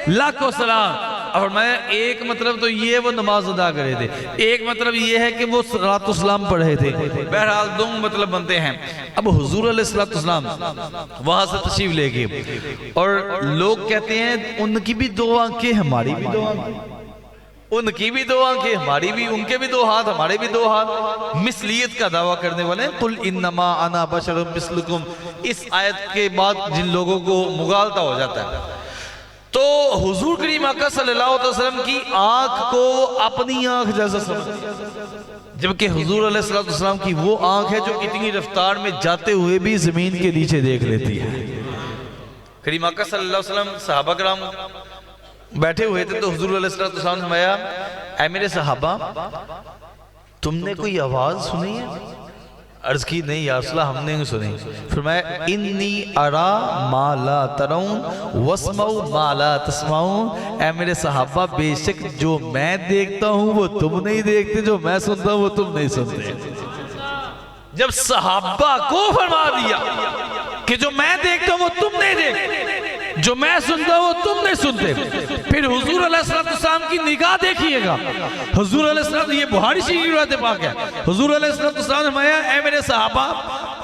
लाखों सलाम। और मैं एक मतलब तो ये वो नमाज अदा कर रहे थे, एक मतलब ये है कि वो सलातो सलाम पढ़ रहे थे। बहरहाल दो मतलब बनते हैं। अब हुजूर अलैहिस्सलाम वहां से तशरीफ ले गए, और लोग कहते हैं उनकी भी दो आंखें हमारी भी दो आंखें, उनकी भी दो आंखें हमारी भी, उनके भी दो हाथ हमारे भी दो हाथ, मिसलियत का दावा करने वाले। कुल इन्नमा अना बशरुम मिस्लुकुम, इस आयत के बाद जिन लोगों को मुगालता हो जाता है, तो हुजूर करीम आका सल्लल्लाहु अलैहि वसल्लम की आंख को अपनी आंख जैसा समझ, जबकि हुजूर अलैहिस्सलाम की वो आंख है जो इतनी रफ्तार में जाते हुए भी जमीन के नीचे देख लेती है। करीम आका सल्लल्लाहु अलैहि वसल्लम सहाबा कराम बैठे हुए थे, तो हुजूर अलैहिस्सलाम ने फरमाया ऐ मेरे सहाबा तुमने कोई आवाज सुनी है? अर्ज की नहीं या रसूल अल्लाह हमने नहीं सुनी। फरमाया इन्नी अरा मा ला तरौन वस्माउ मा ला तस्माउन, ऐ मेरे सहाबा बेशक जो मैं देखता हूँ वो तुम नहीं देखते, जो मैं सुनता हूँ वो तुम नहीं सुनते। जब सहाबा को फरमा दिया कि जो मैं देखता हूँ वो तुम नहीं देखते, जो मैं सुनता हूँ वो तुम नहीं सुनते, फिर हुजूर अलैहिस्सलाम की निगाह देखिएगा। हुजूर अलैहिस्सलाम, ये बुखारी शरीफ की रिवायत पाक है, हुजूर अलैहिस्सलाम ने फरमाया ऐ मेरे सहाबा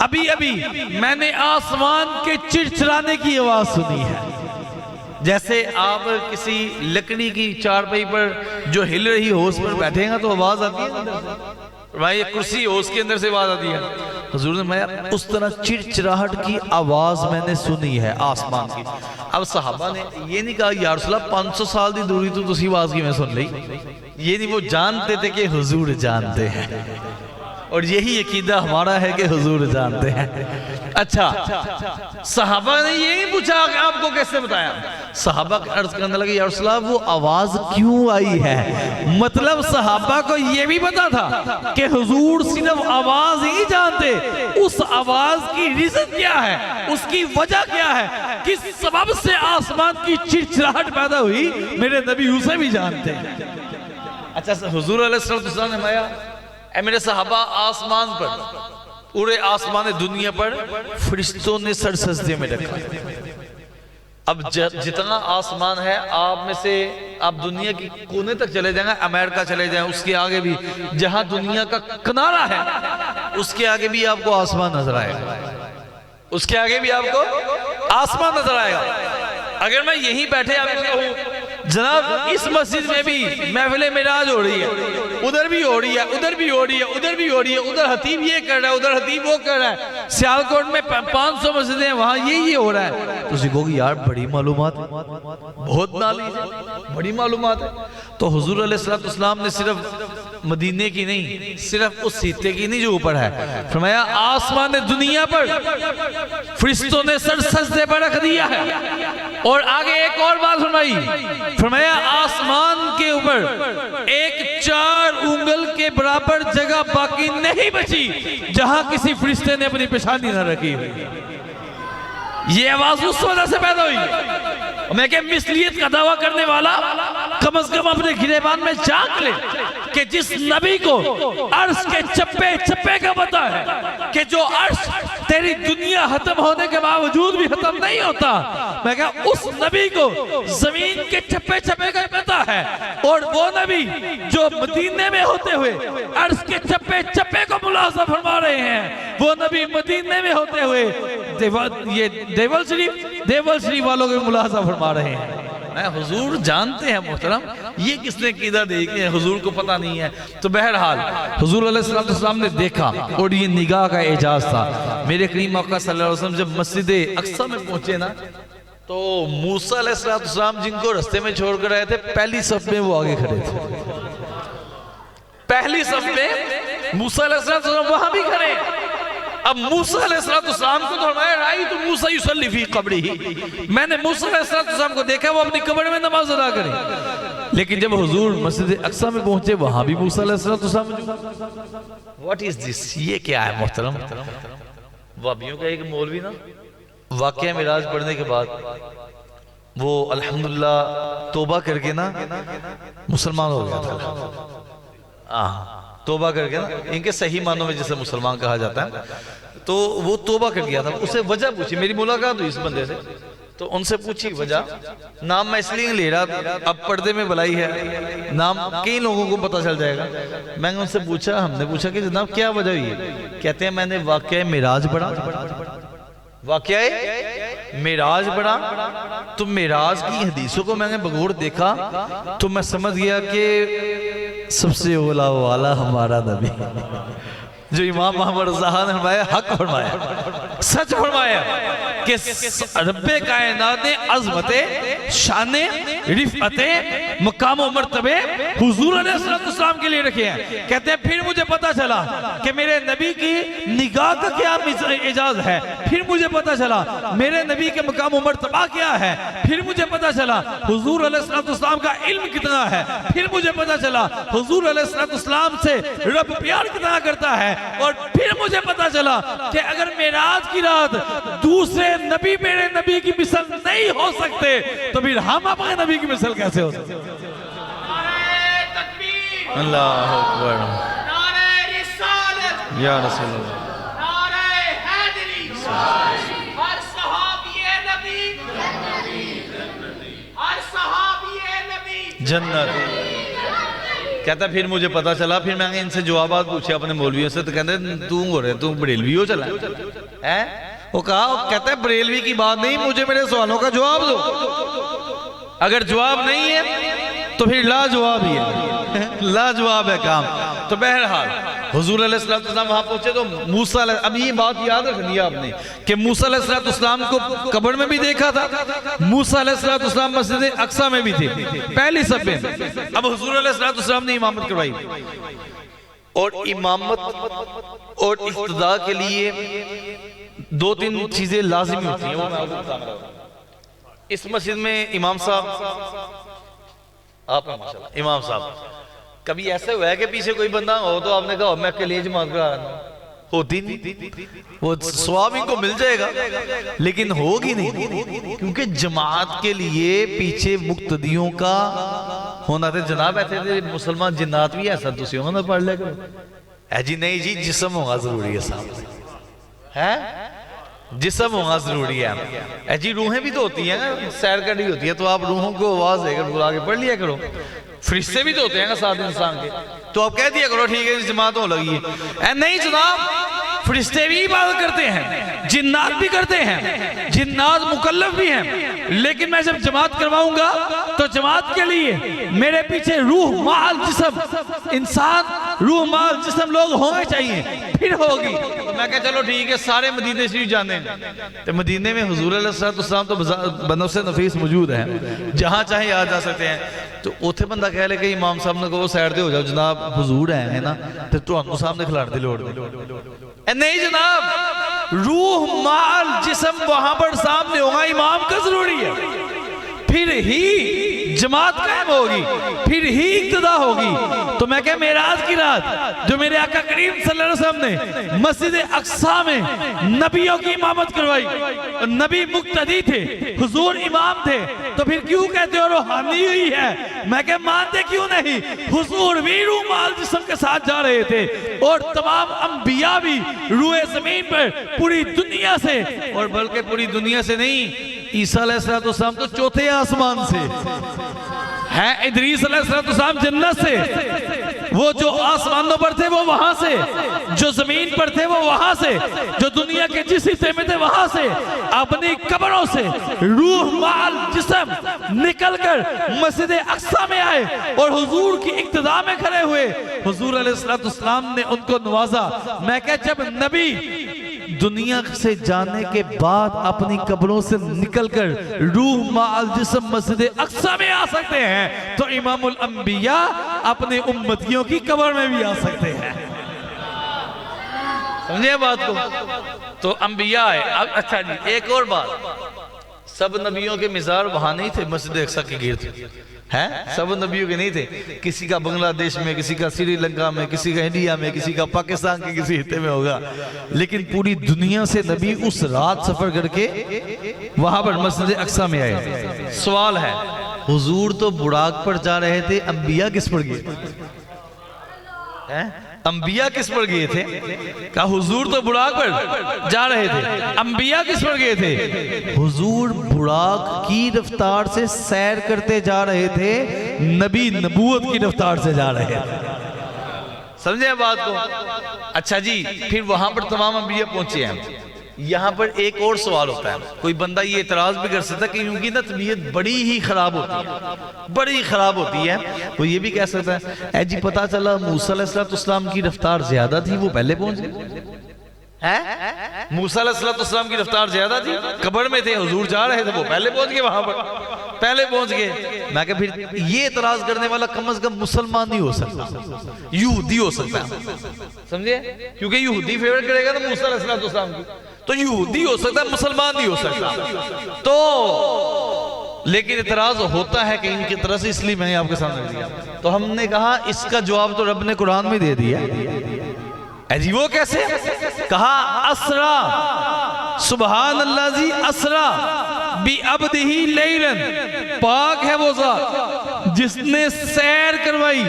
अभी अभी मैंने आसमान के चिड़चिड़ाने की आवाज सुनी है। जैसे आप किसी लकड़ी की चारपाई पर जो हिल रही हो उस पर बैठेगा तो आवाज आती है, भाई ये कुर्सी हो उसके अंदर से आवाज आती है। हुजूर ने मैं उस तरह चिड़चिड़ाहट की आवाज मैंने सुनी है आसमान की। अब सहाबा ने ये नहीं कहा या रसूल अल्लाह 500 साल की दूरी तो तुसी आवाज की मैं सुन ली, ये नहीं, वो जानते थे कि हुजूर जानते हैं, और यही अकीदा हमारा है कि हुजूर जानते हैं। अच्छा, सहाबा ने ये नहीं पूछा कि आपको कैसे बताया, सहाबा अर्ज करने लगे या रसूल अल्लाह वो आवाज क्यों आई है। मतलब सहाबा को ये भी पता था कि हुजूर सिर्फ आवाज ही जानते, उस आवाज की रीजन क्या है, उसकी वजह क्या है, किस सबब से आसमान की चिड़चिड़ाहट पैदा हुई, मेरे नबी उसे भी जानते हैं। अच्छा, हुजूर अलैहिस्सलाम ने माया ऐ मेरे सहाबा आसमान पर, पूरे आसमान दुनिया पर फरिश्तों ने सर सजदे में रखा। अब जितना आसमान है आप में से आप दुनिया की कोने तक चले जाएंगे, अमेरिका चले जाएं, उसके आगे भी जहां दुनिया का किनारा है उसके आगे भी आपको आसमान नजर आएगा, उसके आगे भी आपको आसमान नजर आएगा। अगर मैं यहीं बैठे आपको कहूं जनाब इस मस्जिद में भी महफिल मेराज हो रही है, उधर भी हो रही है, उधर भी हो रही है, उधर भी हो रही है, उधर हतीब ये कर रहा है, उधर हतीब वो कर रहा है, सियालकोट में 500 मस्जिदें हैं वहां ये हो रहा है, तो कहोगे यार बड़ी मालूमात, बहुत नॉलेज है, बड़ी मालूमात है। तो हुजूर अलैहिस्सलाम ने सिर्फ मदीने की नहीं, सिर्फ उस सीते की नहीं जो ऊपर है। फरमाया आसमान दुनिया पर फरिश्तों ने सर सजदे पर रख दिया है। और आगे एक और बात फरमाई, फरमाया आसमान के ऊपर एक 4 उंगल के बराबर जगह बाकी नहीं बची जहां किसी फरिश्ते ने अपनी पेशानी न रखी हुई। ये आवाज उस वजह से पैदा हुई। मैं क्या मिसलियत का दावा करने वाला कम से कम अपने गिरेबान में झांक ले कि जिस नबी को अर्श के चप्पे चप्पे का पता है कि जो अर्श तेरी दुनिया खत्म होने के बावजूद भी खत्म नहीं होता, मैं क्या उस नबी को जमीन के चप्पे चप्पे का पता है। और वो नबी जो मदीने में होते हुए अर्श के चप्पे चप्पे को मुलाजा फरमा रहे हैं, वो नबी मदीने में होते हुए देवल शरीफ वालों को मुलाजा फरमा रहे हैं। मैं हुजूर जानते हैं मोहतरम, ये किसने कीदा देखी है, हुजूर को पता नहीं है। तो बहरहाल हुजूर अलैहिस्सलाम ने देखा और ये निगाह का एजाज था। मेरे करीम आका सल्लल्लाहु अलैहि वसल्लम जब मस्जिद अक्सा में पहुंचे ना, तो मूसा अलैहिस्सलाम जिनको रास्ते में छोड़कर आए थे, पहली सफ में वो आगे खड़े थे। पहली सफ में मूसा अलैहिस्सलाम वहां भी खड़े। अब मूसा अलैहिस्सलाम को तो हमारे राई तो मूसा युसल्ली फी कब्रिही, मैंने मूसा अलैहिस्सलाम को देखा वो अपनी कब्र में नमाज अदा करे। लेकिन जब हुजूर मस्जिद अक्सा में पहुंचे, वहां भी मूसा अलैहिस्सलाम मौजूद। व्हाट इज दिस, ये क्या है मोहतरम? वाबियों का एक मौलवी ना वाक़या मिराज पढ़ने के बाद वो अल्हम्दुलिल्लाह तौबा करके ना मुसलमान हो गया था। तौबा करके ना, इनके सही मानों में जिसे मुसलमान कहा जाता है, तो वो तौबा कर गया था। उसे वजह पूछी, मेरी मुलाकात हुई इस बंदे से, तो उनसे पूछी वजह। नाम मैं इसलिए नहीं ले रहा, अब पर्दे में भलाई है, नाम कई लोगों को पता चल जाएगा। मैंने उनसे पूछा, हमने पूछा कि जनाब क्या वजह हुई है? कहते हैं मैंने वाक़या मिराज पढ़ा, वाक़या मिराज पढ़ा, तो मिराज की हदीसों को मैंने बगौर देखा, तो मैं समझ गया कि सबसे ओला वाला हमारा नबी, जो इमाम मोहम्मद रज़ा ने फरमाया, हक फरमाया, सच फरमाया कि रब्बे कायनात ने अज़मते, शाने, रिफ़अते, मकाम और मर्तबे हुज़ूर अलैहिस्सलाम के लिए रखे हैं। कहते हैं फिर मुझे पता चला कि मेरे नबी की निगाह का क्या एजाज है, फिर मुझे पता चला मेरे नबी के मकाम और मर्तबा क्या है, फिर मुझे पता चला हुज़ूर अलैहिस्सलाम का इल्म कितना है, फिर मुझे पता चला हुज़ूर अलैहिस्सलाम से रब प्यार कितना करता है, और फिर मुझे पता चला कि अगर मेराज की रात दूसरे नबी मेरे नबी की मिसाल नहीं हो सकते, तो फिर हम अपने नबी की मिसाल कैसे हो सकते? अल्लाह अकबर, या रसूल अल्लाह, जन्नत। कहता फिर मुझे पता चला, फिर मैंने इनसे जवाब पूछे अपने मौलवियों से, तो कहते तू हो रहे, तू बरेलवी हो चला है? वो कहा, कहता है बरेलवी की बात नहीं, मुझे मेरे सवालों का जवाब दो। अगर जवाब नहीं है तो फिर लाजवाब ही है, लाजवाब है काम। तो बहरहाल हुजूर अलैहिस्सलाम वहां पहुंचे, तो मूसा, अब ये बात याद रखनी है आपने कि मूसा अलैहिस्सलाम को कब्र में भी देखा था, मूसा अलैहिस्सलाम मस्जिद अक्सा में भी थे, पहली सब में। अब हुजूर अलैहिस्सलाम ने इमामत करवाई, और इमामत और इक्तदा के लिए 2-3 चीजें लाजिमी होती हैं, वो मैं आपको बता रहा हूं। इस मस्जिद में इमाम साहब, आप माशाल्लाह इमाम साहब, कभी ऐसे हुआ है कि पीछे कोई बंदा हो तो आपने कहा मैं अकेले जमात करा रहा हूं? होती नहीं, वो सवाब इनको मिल जाएगा लेकिन होगी नहीं, क्योंकि जमात के लिए पीछे मुक्तदियों का होना था। जनाब ऐसे थे मुसलमान जिन्नात भी ऐसा तुसी होना पढ़ ले करो, है जी नहीं जी, जिस्म होगा जरूरी है साहब, है जिस्म होना जरूरी है जी। रूहें भी तो होती हैं, सैर करनी होती है, तो आप रूहों को आवाज देकर बुला के पढ़ लिया करो। फरिश्ते भी तो होते हैं ना साथ इंसान के, तो आप कह दिया करो ठीक है जमात हो लगी है। नहीं जनाब, फरिश्ते भी इबादत करते हैं, जिन्नात भी करते हैं, जिन्नात मुकल्लफ भी हैं, लेकिन मैं जब जमात करवाऊंगा तो जमात के लिए मेरे पीछे रूह माल जिस्म, इंसान रूह माल जिस्म लोग होने चाहिए, फिर होगी। तो मैं कहा चलो ठीक है, सारे मदीने शरीफ जाने। तो मदीने में हुजूर अलैहिस्सलाम तो बनफ़से नफीस मौजूद है, जहाँ चाहे आ जा सकते हैं। तो उथे बंदा कह ले कि इमाम साहब ने कहो साइड पे हो जाओ, जनाब हुजूर है ना, तो तुहानू सामने खिलाड़ दी लोड़ नहीं जनाब, रूह माल जिस्म वहां पर सामने होगा, इमाम का जरूरी है, फिर ही जमात कायम होगी, फिर ही इक्तदा होगी। तो मैं क्या मेराज की रात जो मेरे आका करीम सल्लल्लाहु अलैहि वसल्लम ने मस्जिद अक्सा में नबियों की इमामत करवाई, नबी मुक्तदी थे, हुजूर इमाम थे, तो फिर क्यों कहते हो रूहानी हुई है? मैं क्या मानते क्यों नहीं? हुजूर भी रूह माल जिस्म के साथ जा रहे थे, और तमाम अंबिया भी रूए जमीन पर पूरी दुनिया से, और बल्कि पूरी दुनिया से नहीं, ईसा अलैहिस्सलाम तो चौथे आसमान से है, इदरीस अलैहिस्सलाम जन्नत से, वो जो आसमानों पर थे वो वहां से, जो जमीन पर थे वो वहां से, जो दुनिया के जिस हिस्से में थे वहां से, अपनी कब्रों से रूह माल जिस्म निकलकर मस्जिद अक्सा में आए और हुजूर की इक्तदा में खड़े हुए। हुजूर अलैहिस्सलाम ने उनको नवाजा। मैं क्या जब नबी दुनिया से जाने के बाद अपनी कब्रों से निकलकर रूह माल जिस्म मस्जिद अक्सा में आ सकते हैं, तो इमामुल अंबिया अपने उम्मतियों की कब्र में भी आ सकते हैं। समझे बात को? तो अंबिया है। अब अच्छा जी, एक और बात, सब नबियों के मिज़ार वहां नहीं थे, मस्जिद अक्सा के गिर्द हैं, सब नबियों के नहीं थे। किसी का बांग्लादेश में, किसी का श्रीलंका में, किसी का इंडिया में, किसी का पाकिस्तान के किसी हिस्से में होगा, लेकिन पूरी दुनिया से नबी उस रात सफर करके वहां पर मस्जिद अक्सा में आए। सवाल है, हुजूर तो बुराक पर जा रहे थे, अंबिया किस पर गए? अंबिया किस पर गए थे? कहा हुजूर तो बुराक पर जा रहे थे, अंबिया किस पर गए थे? हुजूर बुराक की रफ्तार से सैर करते जा रहे थे, नबी नबूवत की रफ्तार से जा रहे थे। समझे बात को? अच्छा जी, फिर वहां पर तमाम अंबिया पहुंचे हैं। यहाँ पर एक और सवाल होता है, कोई बंदा ये इतराज भी कर सकता है कि उनकी ना तबीयत बड़ी ही खराब होती है, बड़ी खराब होती है, वो ये भी कह सकता है ऐ जी पता चला मूसा अलैहिस्सलाम की रफ्तार ज्यादा थी, वो पहले पहुंच गए हैं। मूसा अलैहिस्सलाम की रफ्तार ज्यादा थी, कब्र में थे, हुजूर जा रहे थे, वो पहले पहुंच गए, वहां पर पहले पहुंच गए। मैं कहा फिर ये इतराज करने वाला कम से कम मुसलमान नहीं हो सकता, यहूदी हो सकता है। समझे? क्योंकि यहूदी फेवरेट करेगा ना मूसा अलैहिस्सलाम की, तो यहूदी हो सकता है, मुसलमान नहीं हो सकता। तो लेकिन इतराज होता है कहीं की तरह से, इसलिए मैंने आपके सामने दिया। तो हमने कहा इसका जवाब तो रब ने कुरान में दे दिया। जी वो कैसे? कहा असरा, सुबहान अल्लाह जी, असरा बी अब्दिही लैलन, पाक है वो ज़ात जिसने सैर करवाई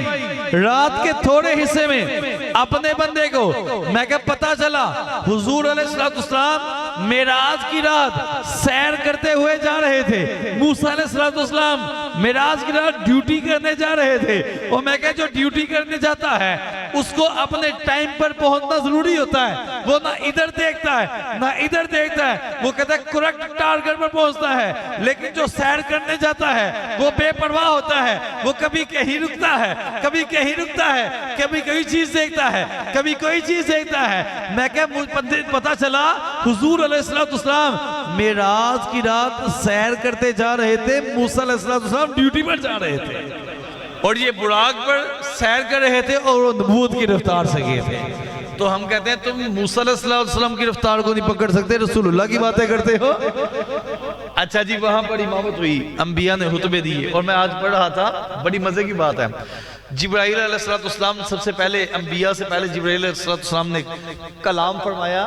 रात के थोड़े हिस्से में अपने बंदे को। मैं क्या पता चला हुजूर अलैहिस्सलाम मेराज की रात सैर करते हुए जा रहे थे, मूसा अलैहिस्सलाम मेराज की रात ड्यूटी करने जा रहे थे। और मैं क्या जो ड्यूटी करने जाता है उसको अपने टाइम पर पहुंचना जरूरी होता है, वो ना इधर देखता है ना इधर देखता है, वो कहता है करेक्ट टारगेट पर पहुंचता है। लेकिन जो सैर करने जाता है वो बेपरवाह होता है, वो कभी कहीं रुकता है, कभी कहीं रुकता है, कभी कोई चीज देखता है, कभी कोई चीज देखता है। मैं क्या पता चला हुजूर अलैहिस्सलाम मेराज की रात सैर करते जा रहे थे, मूसा अलैहिस्सलाम ड्यूटी पर जा रहे थे, और ये बुराक पर सैर कर रहे थे और नबूवत की रफ्तार से गए थे। तो हम कहते हैं तुम मूसा अलैहिस्सलाम की रफ्तार को नहीं पकड़ सकते, रसूलुल्लाह की बातें करते हो। अच्छा जी, वहां पर इमामत हुई, अंबिया ने हुतबे दिए, और मैं आज पढ़ रहा था, बड़ी मजे की बात है, जिब्राईल अलैहिस्सलाम सबसे पहले, अंबिया से पहले जिब्राईल अलैहिस्सलाम ने कलाम फरमाया।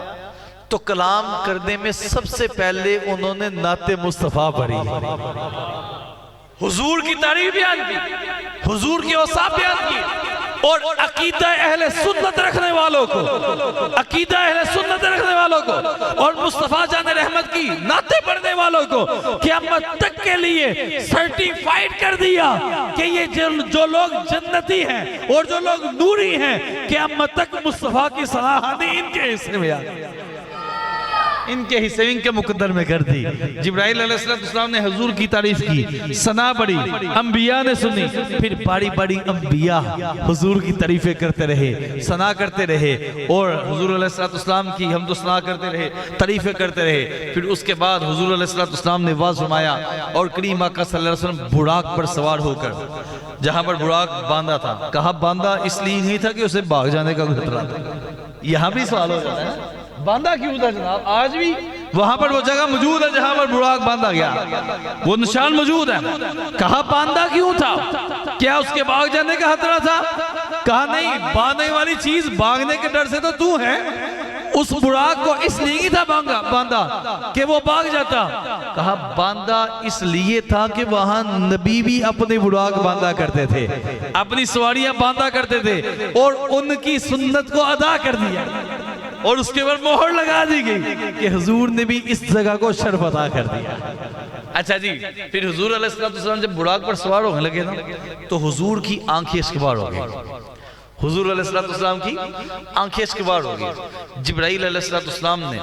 तो कलाम करने में सबसे पहले उन्होंने नाते मुस्तफ़ा पढ़ी, हुजूर की तारीफ बयान की, हुजूर की औसाफ बयान की, और अकीदा अहले सुन्नत रखने वालों को, अकीदा अहले सुन्नत रखने वालों को और मुस्तफा जान रहमत की नाते पढ़ने वालों को क़यामत तक के लिए सर्टिफाइड कर दिया कि ये जो लोग जन्नती हैं और जो लोग नूरी हैं, क़यामत तक मुस्तफा की सलाहानी इनके हिस्से में आ गई। इनके हिस्से इनके मुकद्दर में कर दी। जिब्राइल अलैहिस्सलाम ने हुजूर की तारीफ की, सना बड़ी, अंबिया ने सुनी, फिर बारी बारी अंबिया हुजूर की तारीफें करते रहे, सना करते रहे, और हुजूर अलैहिस्सलाम की हम तो सना करते रहे, तारीफें करते रहे। फिर उसके बाद हुजूर अलैहिस्सलाम ने वाज फरमाया और करीम आका सल्लल्लाहु अलैहि वसल्लम बुराक पर सवार होकर, जहां पर बुराक बांधा था, कहा बांधा इसलिए नहीं था कि उसे भाग जाने का खतरा था। यहां भी सवाल हो जाता है बांधा क्यों था जनाब? आज भी वहां पर वो जगह मौजूद है जहां पर बुराक बांधा गया, वो निशान मौजूद है। कहा बांधा क्यों था? क्या उसके भाग जाने का खतरा था? कहा नहीं, बांधने वाली चीज भागने के डर से तो तू है, उस बुराक को इसलिए ही था बांधा कि वो भाग जाता। कहा बांधा इसलिए था कि वहां नबी भी अपने बुराक बांधा करते थे, अपनी सवारियां बांधा करते थे, और उनकी सुन्नत को अदा कर दिया, और उसके बाद मोहर लगा दी गई कि हुजूर ने भी इस जगह को शर्फ अदा कर दिया। अच्छा जी, फिर हुजूर अलैहिस्सलाम जब बुराक पर सवार होने लगे ना, तो हुजूर की आंखें इश्कबार हो गई। हुजूर अलैहिस्सलाम की आंखें इश्कबार हो गई। जिब्राइल अलैहिस्सलाम ने,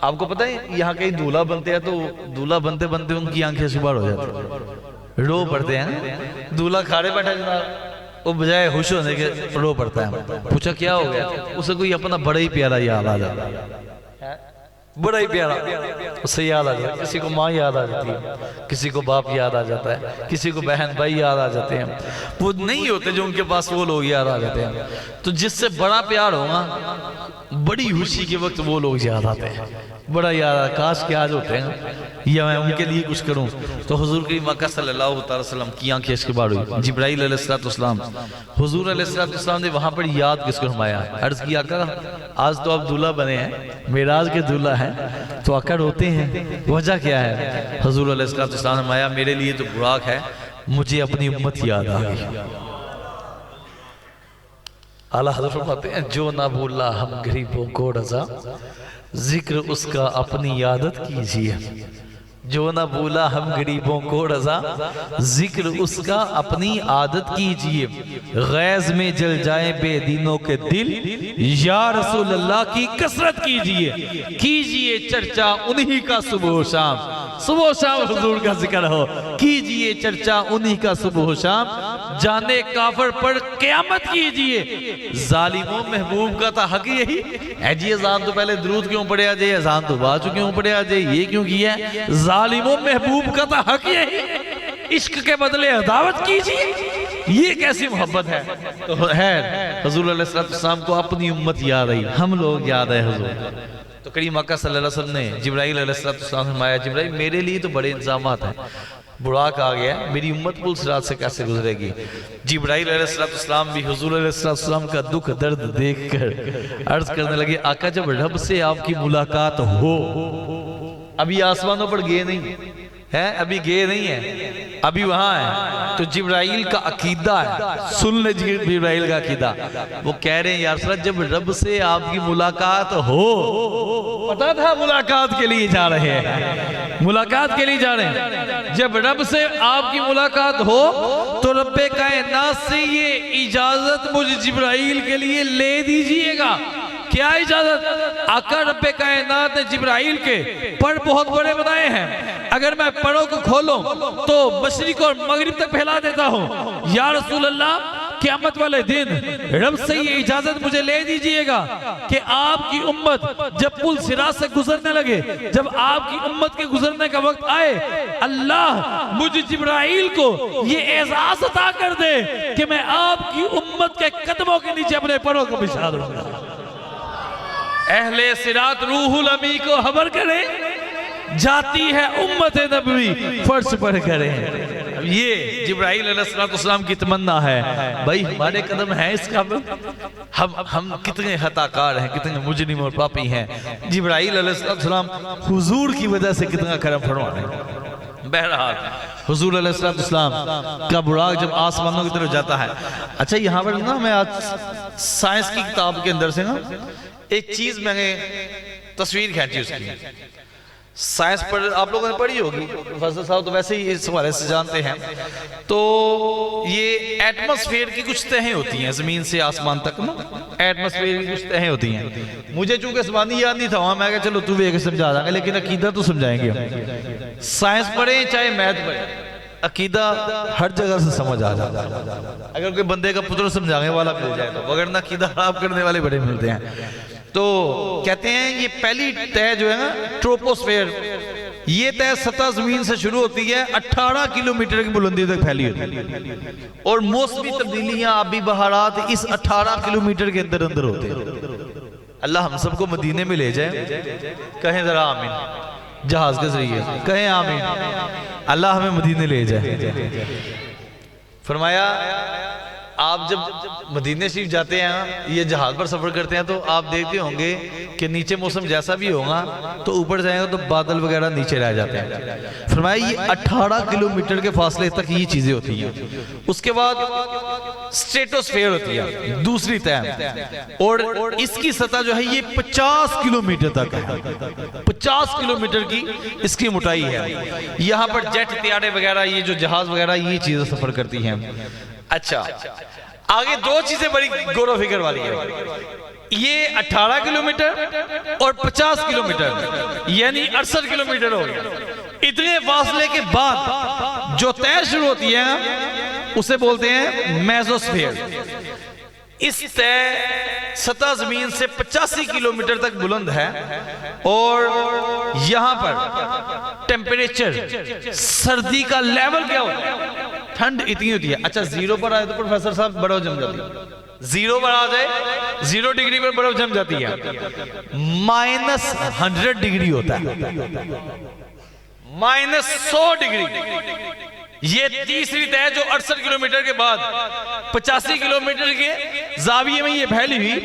आपको पता है यहाँ कहीं दूल्हा बनते हैं तो दूल्हा बनते बनते उनकी आंखें इश्कबार हो जाती है, रो पड़ते हैं। दूल्हा खाड़े बैठा जनाब, वो बजाय खुश होने के रो पड़ता है। पूछा क्या हो गया? उसे कोई अपना बड़ा ही प्यारा याद आ जाता है, बड़ा ही प्यारा उससे याद आ जाता है। किसी को माँ याद आ जाती है, किसी को बाप याद आ जाता है, किसी को बहन भाई याद आ जाते हैं। वो नहीं होते जो उनके पास वो लोग याद आ जाते हैं। तो जिससे बड़ा प्यार होगा, बड़ी खुशी के वक्त वो लोग याद आते हैं, बड़ा याद, काश के आज होते हैं या मैं उनके लिए कुछ करूं। तो हुजूर की मक्का सल्लल्लाहु अलैहि वसल्लम की आंखें इश्कबार हुई। जिब्राइल अलैहिस्सलाम, हुजूर अलैहिस्सलाम ने वहां पर याद किसको फरमाया? अर्ज किया, आका आज तो आप दूल्हा बने हैं, मेराज के दूल्हा हैं, तो आका रोते हैं, वजह क्या है? हुजूर अलैहिस्सलाम ने फरमाया मेरे लिए तो बुराक है, मुझे अपनी उम्मत याद आ गई। आला हज़रत फरमाते हैं जो ना भूला हम गरीबों को रज़ा, जिक्र उसका अपनी आदत कीजिए। जो ना भूला हम गरीबों को रज़ा, जिक्र उसका अपनी आदत कीजिए। गैज़ में जल जाए बेदीनों के दिल, या रसूल अल्लाह की कसरत कीजिए, कीजिए चर्चा उन्हीं का सुबह शाम, सुबह शाम हुजूर का जिक्र हो, कीजिए चर्चा उन्हीं का सुबह शाम, जाने काफर पर क़यामत कीजिए। जालिमों महबूब का था हक यही है जी, अज़ान तो पहले दुरूद क्यों पढ़े जाए, अज़ान तो बाद क्यों पढ़े जाए, ये क्यों किया है? जालिमों महबूब का था हक यही, इश्क के बदले अदावत कीजिए, ये कैसी मोहब्बत है? तो है हुजूर अलैहिस्सलाम को अपनी उम्मत याद आई, हम लोग याद है हुजूर। तो करीम आका सल्लल्लाहु अलैहि वसल्लम ने जिब्राइल अलैहिस्सलाम से फरमाया, जिब्राइल मेरे लिए तो बड़े इंतजामात हैं, बुराक आ गया, मेरी उम्मत पुल सिरात से कैसे गुजरेगी? जिब्राइल अलैहिस्सलाम भी हुजूर अलैहिस्सलाम का दुख दर्द देखकर अर्ज करने लगे, आका जब रब से आपकी मुलाकात हो, अभी आसमानों पर गए नहीं है, अभी गए नहीं है, अभी वहां है, तो जिब्राइल का अकीदा है, सुन ले जिब्राइल का अकीदा, वो कह रहे हैं यार सर जब रब से आपकी मुलाकात हो, पता था मुलाकात के लिए जा रहे हैं, मुलाकात के लिए जा रहे हैं, जब रब से आपकी मुलाकात हो तो रब्बे कायनात से ये इजाजत मुझे जिब्राइल के लिए ले दीजिएगा। क्या इजाजत? आका रब्बे कायनात ने जिब्राइल के पर बहुत बड़े बनाए हैं, अगर मैं परों को खोलूं तो मशरिक और मगरिब तक फैला देता हूं। या रसूल अल्लाह क़यामत वाले दिन रब से ये इजाजत मुझे ले दीजिएगा कि आपकी उम्मत जब पुल सिरात से गुजरने लगे, जब आपकी उम्मत के गुजरने का वक्त आए, अल्लाह मुझे जिब्राइल को ये एजाज अता कर दे कि मैं आपकी उम्मत के कदमों के नीचे अपने परों को बिछा दूंगा। अहले सिरात रूहुल अमी को खबर करे, जाती है उम्मत नबवी फर्श पर करे। ये जिब्राइल अलैहिस्सलाम की तमन्ना है, भाई हमारे कदम है इस काबिल, हम कितने खताकार हैं, कितने मुजरिम और पापी हैं। जिब्राइल अलैहिस्सलाम हुजूर की वजह से कितना करम फरमा रहे हैं। बहरहाल हुजूर अलैहिस्सलाम का बुराक जब आसमानों की तरफ जाता है। अच्छा यहाँ पर ना मैं आज साइंस की किताब के अंदर से ना एक चीज मैंने तस्वीर खींची उसकी। साइंस पर आप लोगों ने पढ़ी होगी, फजल साहब तो वैसे ही इस हवाले से जानते हैं। तो ये एटमॉस्फेयर की कुछ तहें होती हैं ज़मीन से आसमान तक ना, एटमॉस्फेयर की कुछ तहें होती हैं। मुझे चूंकि ज़बानी याद नहीं था वहाँ, मैं कहा चलो तू भी एक समझा देंगे, लेकिन अकीदा तो समझाएंगे हम। साइंस पढ़े चाहे मैथ पढ़े, अकीदा हर जगह से समझ आ जाता है अगर कोई बंदे का पुत्र समझाने वाला मिल जाए तो, वगरना अकीदा खराब करने वाले बड़े मिलते हैं। तो कहते हैं ये पहली तह जो है ना ट्रोपोस्फेयर, ये तह सतह जमीन से शुरू होती है, 18 किलोमीटर की बुलंदी तक फैली होती है, और मौसमी तब्दीलियां आबी बहारात इस 18 किलोमीटर के अंदर अंदर होते हैं। अल्लाह हम सबको मदीने में ले जाए, कहें जरा आमीन, जहाज के जरिए कहें आमीन, अल्लाह हमें मदीने ले जाए। फरमाया आप जब मदीने शरीफ जाते हैं, ये जहाज पर सफर करते हैं, तो आप देखते होंगे कि नीचे मौसम जैसा भी होगा तो ऊपर जाएंगे तो बादल वगैरह नीचे रह जाते हैं। फरमाया ये 18 किलोमीटर के फासले तक ये चीजें होती हैं। उसके बाद स्ट्रेटोस्फेयर होती है दूसरी तह, और इसकी सतह जो है ये 50 किलोमीटर तक है, 50 किलोमीटर की इसकी मोटाई है। यहाँ पर जेट त्यारे वगैरह, ये जो जहाज वगैरह, ये चीजें सफर करती हैं। अच्छा, आगे दो चीजें बड़ी गौर फिक्र वाली है, ये 18 किलोमीटर और 50 किलोमीटर, यानी 68 किलोमीटर हो गया। इतने फासले के बाद जो तय शुरू होती है उसे बोलते हैं मेसोस्फीयर। इस तय सतह जमीन से 85 किलोमीटर तक बुलंद है, और यहां पर टेम्परेचर, सर्दी का लेवल क्या होता है, ठंड इतनी होती है। अच्छा, जीरो पर आए तो प्रोफेसर साहब बर्फ जम जाती है, जीरो पर आ जाए 0 डिग्री पर बर्फ जम जाती है, -100 डिग्री होता है, -100 डिग्री। ये तीसरी तय जो 68 किलोमीटर के बाद 85 किलोमीटर के जाविये में ये फैली हुई,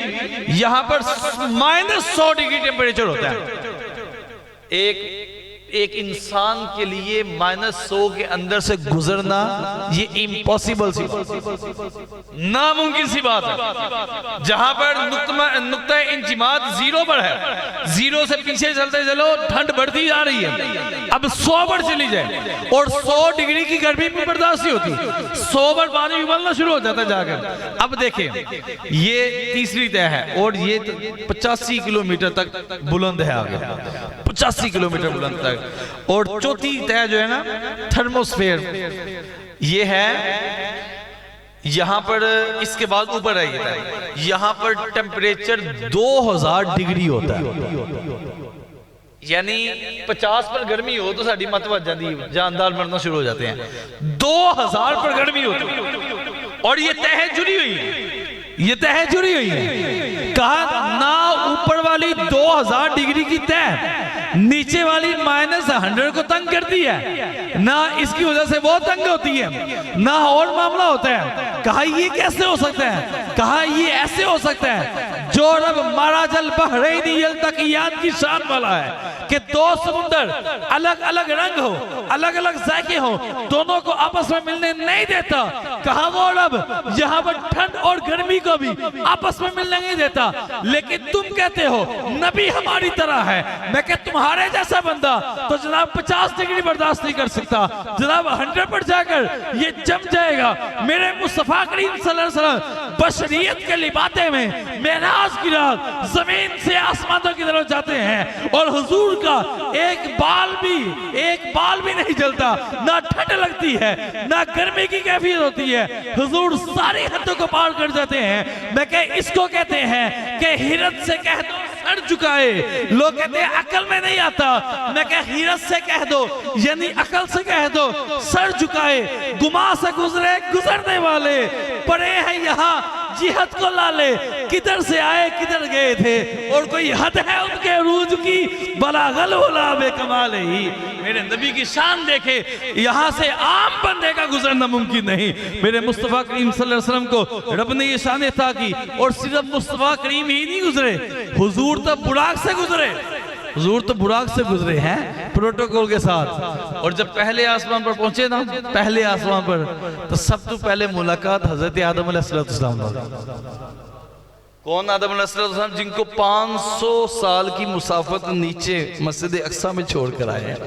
यहां पर -100 डिग्री टेम्परेचर होता है। एक इंसान के लिए -100 के अंदर से गुजरना ये इम्पॉसिबल सी, नामुमकिन सी बात है। जहां पर नुक्ता इंजिमात 0 पर है, 0 से पीछे चलते चलो ठंड बढ़ती जा रही है, अब 100 पर चली जाए और 100 डिग्री की गर्मी भी बर्दाश्त नहीं होती, 100 पर पानी उबलना शुरू हो जाता है जाकर। अब देखें ये तीसरी तय है, और ये 85 किलोमीटर तक बुलंद है, आगे 85 किलोमीटर बुलंद तक। और चौथी तय जो है ना थर्मोस्फेयर, ये है यहां पर, इसके बाद ऊपर है, यहां पर टेम्परेचर 2000 डिग्री होता है, यानी 50 पर गर्मी हो तो साड़ी मत बच जाती, जानदार मरना शुरू हो जाते हैं। 2000 पर गर्मी होती है, और ये तह जुड़ी हुई है, ये तह जुड़ी हुई है। कहा ना ऊपर वाली 2000 डिग्री की तह नीचे वाली -100 को तंग करती है, ना इसकी वजह से वो तंग होती है, ना और मामला होता है। कहा ये कैसे हो सकता है? कहा ये ऐसे हो सकता है जो रब मराजल बहरैनी यल्तक़ियान की शान वाला है कि दो समुंदर अलग अलग रंग हो, अलग अलग जायके हो, दोनों को आपस में मिलने नहीं देता। कहा वो रब यहाँ पर ठंड और गर्मी को भी आपस में मिलने नहीं देता, लेकिन तुम कहते हो नबी हमारी तरह है। मैं कहता तुम्हारे जैसा बंदा तो जनाब 50 डिग्री बर्दाश्त नहीं कर सकता, जनाब 100 पर जाकर ये जम जाएगा। मेरे मुस्तफा करीम सल्लल्लाहु अलैहि वसल्लम बशरियत के लिबाते में मेराज की रात जमीन से आसमानों की तरफ जाते हैं, और हुजूर का एक बाल भी नहीं जलता, ना ठंड लगती है ना गर्मी की कैफियत होती है। हुजूर सारी हदों को पार कर जाते हैं। मैं कह इसको कहते हैं कि हिरत से कह दो सर झुकाए, लोग कहते हैं अकल में नहीं आता, मैं कह हिरत से कह दो यानी अकल से कह दो सर झुकाए। गुमा से गुजरे गुजरने वाले पड़े हैं यहाँ जिहद को लाले, किधर से आए किधर गए थे, और कोई हद है उनके रूज की बलागल होला बेकमाल ही। मेरे नबी की शान देखे, यहाँ से आम बंदे का गुजरना मुमकिन नहीं। मेरे मुस्तफा करीम सल्लल्लाहु अलैहि वसल्लम को रब ने ये शान अता की, और सिर्फ मुस्तफा करीम ही नहीं गुजरे, हुजूर तो बुराक से गुजरे, हुजूर तो बुराक से गुजरे हैं प्रोटोकॉल के साथ। और जब पहले आसमान पर पहुंचे ना, पहले आसमान पर, तो सब तो पहले मुलाकात हजरत आदम अलैहिस्सलाम। कौन आदम अलैहिस्सलाम जिनको 500 साल की मुसाफत नीचे मस्जिद अक्सा में छोड़ कर आए हैं।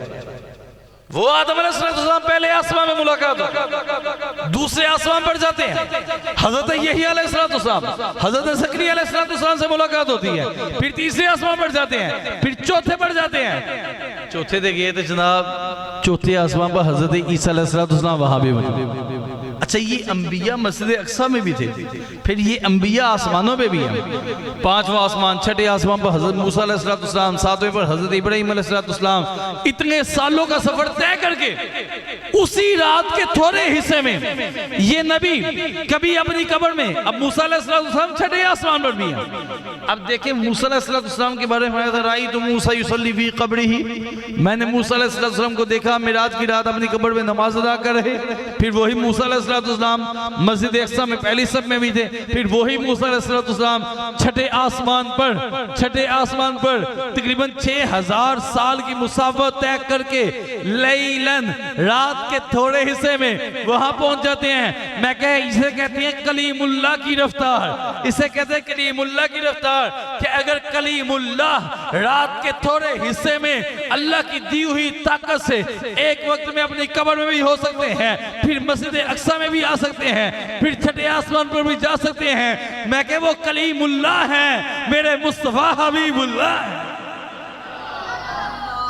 वो आदम अलैहिस्सलाम पहले आसमान में मुलाकात हो, दूसरे आसमान पर जाते हैं, हजरत यही अलैहिस्सलाम हजरत ज़करिया अलैहिस्सलाम से मुलाकात होती है, फिर तीसरे आसमान पर जाते हैं, फिर चौथे पर जाते हैं। चौथे दे गए थे जनाब, चौथे आसमान पर हजरत ईसा अलैहिस्सलाम वहां भी मौजूद। अच्छा, ये अंबिया मस्जिद अक्सा में भी थे, फिर ये अंबिया आसमानों पे भी हैं। 5वां आसमान, छठे आसमान पर हजरत मूसा अलैहिस्सलाम, 7वें पर हजरत इब्राहीम अलैहिस्सलाम। इतने सालों का सफर तय करके उसी रात के थोड़े हिस्से में ये नबी कभी अपनी कब्र में, अब मूसा अलैहिस्सलाम छठे आसमान पर भी हैं। अब देखें मूसा अलैहिस्सलाम के बारे में आया था, राई तो मूसा युसल्ली फी क़ब्रिही, मैंने मूसा अलैहिस्सलाम को देखा मिराज की रात अपनी कब्र में नमाज अदा कर रहे। फिर वही मूसा अलैहिस्सलाम मस्जिद अक्सा में पहली सब में भी थे, फिर वही मूसा अलैहिस्सलाम छठे आसमान पर तकरीबन 6000 साल की मुसाफत तय करके लैलन, रात के थोड़े हिस्से में वहां पहुंच जाते हैं। मैं कह इसे कहते हैं कलीमुल्लाह की रफ्तार, इसे कहते हैं कलीमुल्लाह की रफ्तार। कि अगर कलीमुल्लाह रात के थोड़े हिस्से में अल्लाह की दी हुई ताकत से एक वक्त में अपनी कब्र में भी हो सकते हैं, फिर मस्जिद अक्सा में भी आ सकते हैं, फिर छठे आसमान पर भी जा सकते हैं, मैं कह वो कलीमुल्लाह हैं, मेरे मुस्तफा हबीबुल्लाह हैं,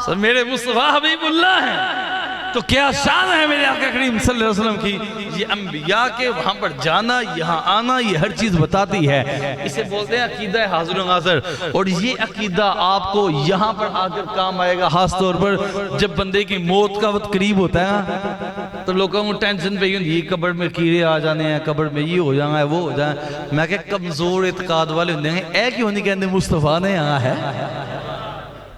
सब मेरे मुस्तफा हबीबुल्लाह हैं। तो क्या शान है मेरे आका करीम सल्लल्लाहु अलैहि वसल्लम की। ये अंबिया के वहां पर जाना, यहाँ आना, ये हर चीज बताती है। इसे बोलते हैं अकीदा हाज़िर व नाज़िर, और ये अकीदा आपको यहाँ पर आकर काम आएगा, खास तौर पर जब बंदे की मौत का वक्त करीब होता है ना, तो लोगों को टेंशन पे ये कब्र में कीड़े आ जाने हैं, कब्र में ये हो जाना है, वो हो जाए। मैं क्या कमजोर इत्काद वाले होंगे, ऐ क्यों नहीं कहते मुस्तफा ने यहाँ है,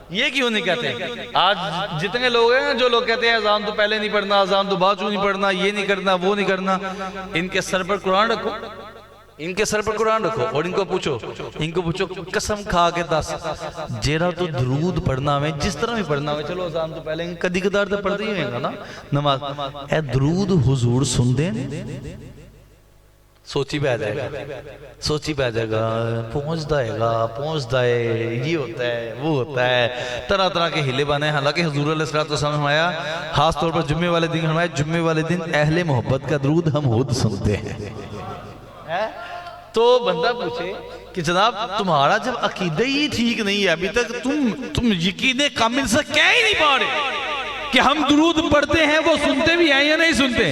ये क्यों नहीं कहते। आज जितने लोग हैं जो लोग कहते हैं अजान तो पहले नहीं पढ़ना, अजान तो बाद नहीं पढ़ना, ये नहीं करना, वो नहीं करना, इनके सर पर कुरान रखो, इनके सर पर कुरान रखो और इनको पूछो कसम खा के दस जेरा तो दरूद पढ़ना में जिस तरह भी पढ़ना में, चलो अजान तो पहले कदी कदार तो पढ़ते ही होगा ना नमाज, ए दरूद हुजूर सुन दे, सोची पे आ जाएगा, पहुंचता है, ये होता है, वो होता है, तरह तरह के हिले बने। हालांकि हुजूर अलैहिस्सलाम ने आया खास तौर पर जुम्मे वाले दिन हमारे जुम्मे वाले दिन अहले मोहब्बत का दरूद हम खुद सुनते हैं। तो बंदा पूछे कि जनाब तुम्हारा जब अकीदा ही ठीक नहीं है, अभी तक तुम यकीन कामिल से कह ही नहीं पा रहे कि हम दुरूद पढ़ते हैं, वो सुनते भी हैं या नहीं सुनते।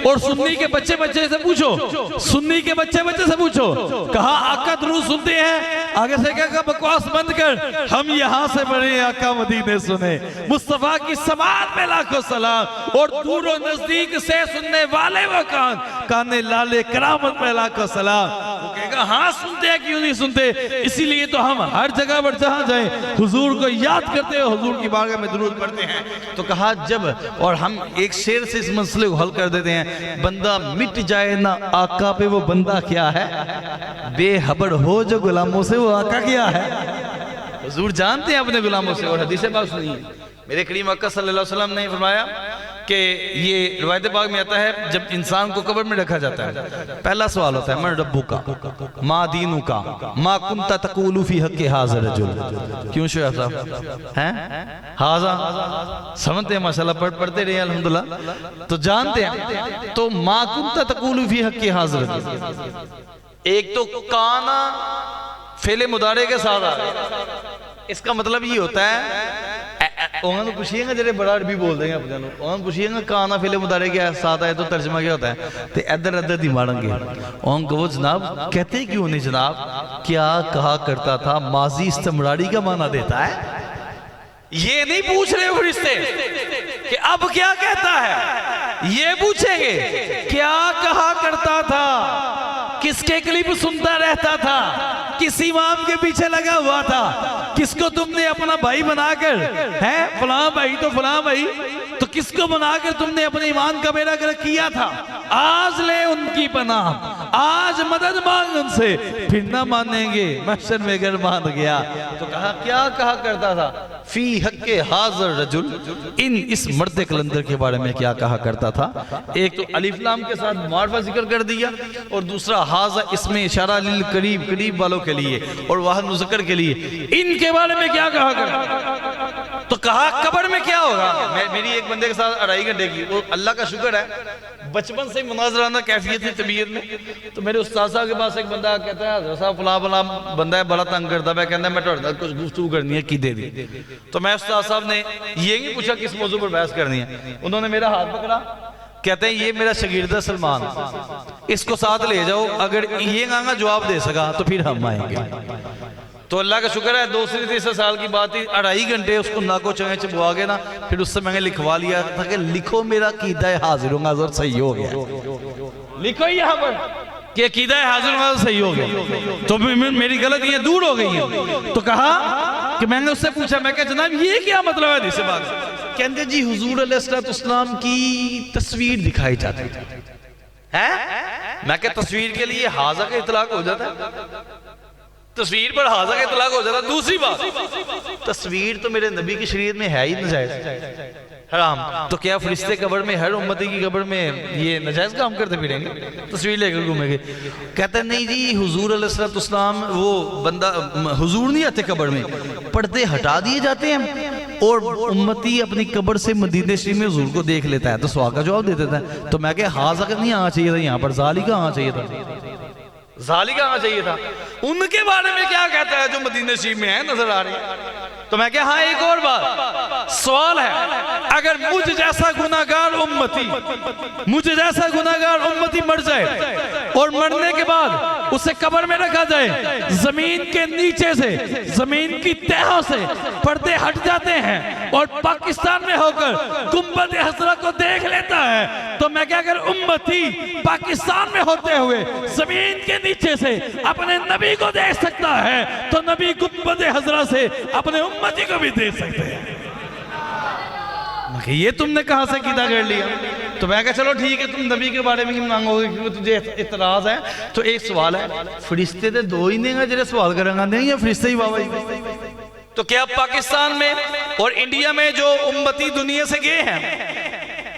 और सुन्नी के बच्चे से पूछो, सुन्नी के बच्चे से पूछो, कहा आका दुरूद सुनते हैं, आगे से क्या बकवास बंद कर, हम यहाँ से पढ़े आका मदीने सुने, मुस्तफा की समात में लाखों सलाम, और दूर और नजदीक से सुनने वाले वो काने लाले करामत में लाखों सलाम। वो कहेगा हाँ सुनते हैं, क्यों नहीं सुनते। इसीलिए तो हम हर जगह पर जहाँ जाए हुजूर को याद करते हैं, हुजूर की बारगाह में दुरूद पढ़ते हैं। तो कहा जब, और हम एक शेर से इस मसले को हल कर देते हैं, बंदा मिट जाए ना आका पे वो बंदा क्या है, बेहबर हो जो गुलामों से वो आका क्या है। हुजूर जानते हैं अपने गुलामों से। और हदीस पाक सुनिए, मेरे करीम आका सल्लल्लाहु अलैहि वसल्लम ने फरमाया कि ये रिवायत पाक में आता है जब इंसान को कब्र में रखा जाता है, पहला सवाल होता है मन रब्बू का, मा दीनू का, मा कुंता तकूलू फी हक़्क़ि हाज़ा रजुल। क्यों शोएब साहब हैं हाज़ा समझते हैं, माशाल्लाह पढ़ते रहे अल्हम्दुलिल्लाह, तो जानते हैं। तो मा कुंता तकूलू फी हक़्क़ि हाज़ा रजुल, एक तो काना फेले मुदारे के साथ आ रहा है, इसका मतलब ये होता है उन्होंने पूछिएगा जरे बड़ा अरबी बोल देंगे अपने, उन्होंने पूछिएगा काना फेले मुदारे के साथ आए तो तर्जमा क्या होता है, तो इधर इधर दी मारेंगे। उन्होंने कहो जनाब कहते क्यों नहीं जनाब, क्या कहा करता था, माजी इस्तेमरारी का माना देता है। ये नहीं पूछ रहे फरिश्ते कि अब क्या कहता है, ये पूछेंगे क्या कहा करता था, किसके क्लिप सुनता रहता था, किस इमाम के पीछे लगा हुआ था, किसको तुमने अपना भाई बनाकर, है फलां भाई तो फलां भाई, तो किसको बनाकर तुमने अपने ईमान का बेड़ा गर्क किया था। आज ले उनकी पनाह, आज मदद मांग उनसे, फिर ना मानेंगे महशर में घर बांध गया। तो कहा क्या कहा करता था, फी हक़्क़े हाज़र रजुल, इन इस मर्द कलंदर के बारे में क्या कहा करता था। एक तो अलिफ लाम के साथ मार्फा जिक्र कर दिया, और दूसरा हाज़ा इसमें इशारा लिल करीब, करीब वालों के लिए, और वाहिद मुज़क्कर के लिए। इनके बारे में क्या कहा करता, तो कहा कब्र में क्या होगा। मेरी एक बंदे के साथ 2.5 घंटे की, वो अल्लाह का शुक्र है बचपन से मुनाजराना कैफियत थी तबीयत में। तो मेरे उस्ताद साहब के पास एक बंदा कहता है, हज़रत साहब फला फला बंदा है बड़ा तंग करता है, कहता है मैं थोड़े कुछ गुफ्तगू करनी है की दे दी। तो मैं उस्ताद साहब ने ये नहीं पूछा किस मौजू पर बहस करनी है, उन्होंने मेरा हाथ पकड़ा, कहते हैं ये मेरा शागिर्द है सलमान, इसको साथ ले जाओ, अगर ये गांगा जवाब दे सका तो फिर हम आएंगे। तो अल्लाह का शुक्र है 2-3 साल की बात थी, 2.5 घंटे उसको नाको चंगे चबवा के ना, फिर उससे मैंने लिखवा लिया था कि लिखो मेरा कीदा हाजिर हाज़िर सही हो गया, लिखो यहाँ पर कि अकीदा हाजिर हाज़िर सही हो गया। तो मेरी गलतियां दूर हो गई हैं। तो कहा कि मैंने उससे पूछा, मैं कहा जनाब ये क्या मतलब है इस बात, कहते जी हुजूर अलैहिस्सलाम की तस्वीर दिखाई जाती है। मैं क्या तस्वीर के लिए हाजा का इतलाक हो जाता है, तस्वीर पर हाजा का इतलाक हो जाता। दूसरी बात, तस्वीर तो मेरे नबी की शरीयत में है ही नजायज, हराम। तो क्या फरिश्ते कब्र में, हर उम्मती की कब्र में ये नजायज काम करते फिरेंगे, तस्वीर लेकर घूमेंगे। कहते नहीं जी हुजूर अलैहिस्सलाम वो बंदा, हुजूर नहीं आते कब्र में, पर्दे हटा दिए जाते हैं और उम्मती अपनी कब्र से मदीने शरीफ में हुजूर को देख लेता है, तो सवाल का जवाब दे देता है। तो मैं क्या हाजा नहीं आना चाहिए था, यहाँ पर जाली का आना चाहिए था, जाली का आना चाहिए था। उनके बारे में क्या कहता है जो मदीने शरीफ में है, नजर आ रही है। तो मैं क्या, हाँ एक और बात, सवाल है अगर मुझ जैसा गुनाहगार उम्मती मर जाए और मरने के बाद उसे कब्र में रखा जाए, जमीन के नीचे से, जमीन की तहों से पर्दे हट जाते हैं और पाकिस्तान में होकर गुंबद हज़रा को देख लेता है, तो मैं क्या, अगर उम्मती पाकिस्तान में होते हुए जमीन के नीचे से अपने नबी को देख सकता है, तो नबी गुंबद हज़रा से अपने उम्मती को भी देख सकते हैं। ये तुमने कहां से कीदा कर लिया। तो मैं कहा चलो ठीक है, तुम नबी के बारे में क्यों मांगोगे, क्योंकि तुझे इतराज है। तो एक सवाल है, फरिश्ते तो दो ही नहीं जो सवाल करेंगे, नहीं या फरिश्ते ही बाबा। तो क्या पाकिस्तान में और इंडिया में जो उम्मती दुनिया से गए हैं,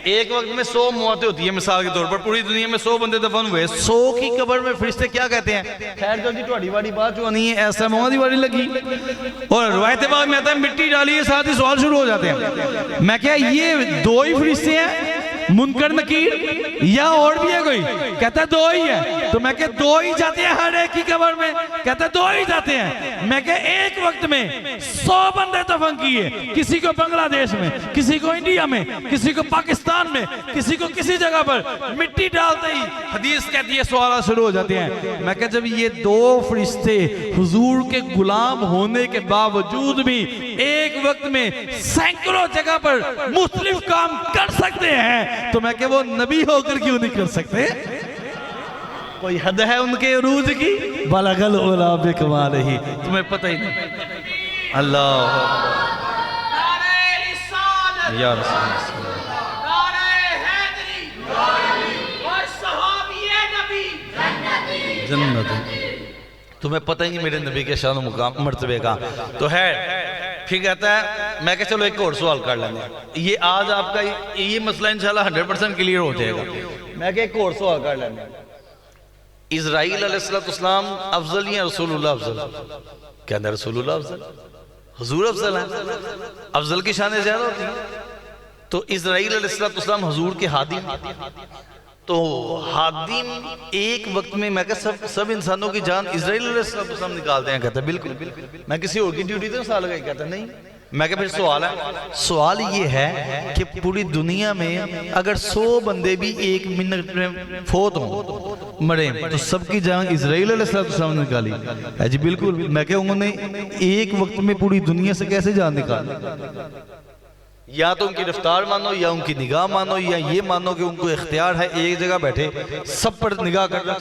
एक वक्त में 100 मौतें होती है मिसाल के तौर पर, पूरी दुनिया में 100 बंदे दफन हुए, 100 की कब्र में फरिश्ते क्या कहते हैं, खैर जो जी तुम्हारी वाली बात जो नहीं है, ऐसा मोहम्मदी वाली लगी। और रवायत बाद में आता है मिट्टी डाली है, साथ ही सवाल शुरू हो जाते हैं। मैं क्या ये 2 ही फरिश्ते हैं, मुनकर नकीर या और भी है कोई, कहता 2 ही है। तो मैं क्या 2 ही जाते हैं हर एक की कब्र में, कहता 2 ही जाते हैं। मैं क्या एक वक्त में 100 बंदे दफन किए, किसी को बांग्लादेश में, किसी को इंडिया में, किसी को पाकिस्तान में, किसी को किसी जगह पर, मिट्टी डालते ही हदीस कहती है सवाल शुरू हो जाते हैं। मैं क्या जब ये 2 फरिश्ते हुजूर के गुलाम होने के बावजूद भी एक वक्त में सैकड़ों जगह पर मुख्तलिफ काम कर सकते हैं, तो मैं क्या वो नबी होकर क्यों नहीं कर सकते। कोई हद है उनके उरूज की, बलगल उला बिकमाल ही, तुम्हें पता ही नहीं। अल्लाह या रसूल जन्नत, तुम्हें पता ही नहीं मेरे नबी के शान मुकाम मर्तबे का। तो है फिर कहता है, मैं कह चलो एक और सवाल कर लेंगे, ये आज आपका ये मसला इंशाल्लाह 100% क्लियर हो जाएगा। मैं कह एक और सवाल कर लेंगे, इज़राइल अलैहिस्सलाम अफजल या रसूलुल्लाह अफजल, क्या रसूलुल्लाह अफजल, हुजूर अफजल है, अफजल की शान ज़्यादा होती है। तो इज़राइल अलैहिस्सलाम हुजूर के हादिम, तो हादिम एक वक्त में मैं कहा सब इंसानों की जान इज़राइल अलैहिस्सलाम निकालते हैं, कहता बिल्कुल, मैं किसी और की ड्यूटी तो साल गई, कहता नहीं। मैं कहा फिर सवाल है, सवाल ये है कि पूरी दुनिया में अगर 100 बंदे भी 1 मिनट में फोत हो मरे, तो सबकी जान इज़राइल अलैहिस्सलाम ने निकाली है जी, बिल्कुल। मैं क्या उन्होंने एक वक्त में पूरी दुनिया से कैसे जान निकाली, या तो उनकी रफ्तार मानो, या उनकी निगाह मानो, या ये मानो कि उनको इख्तियार है एक जगह बैठे सब पर निगाह कर रहा।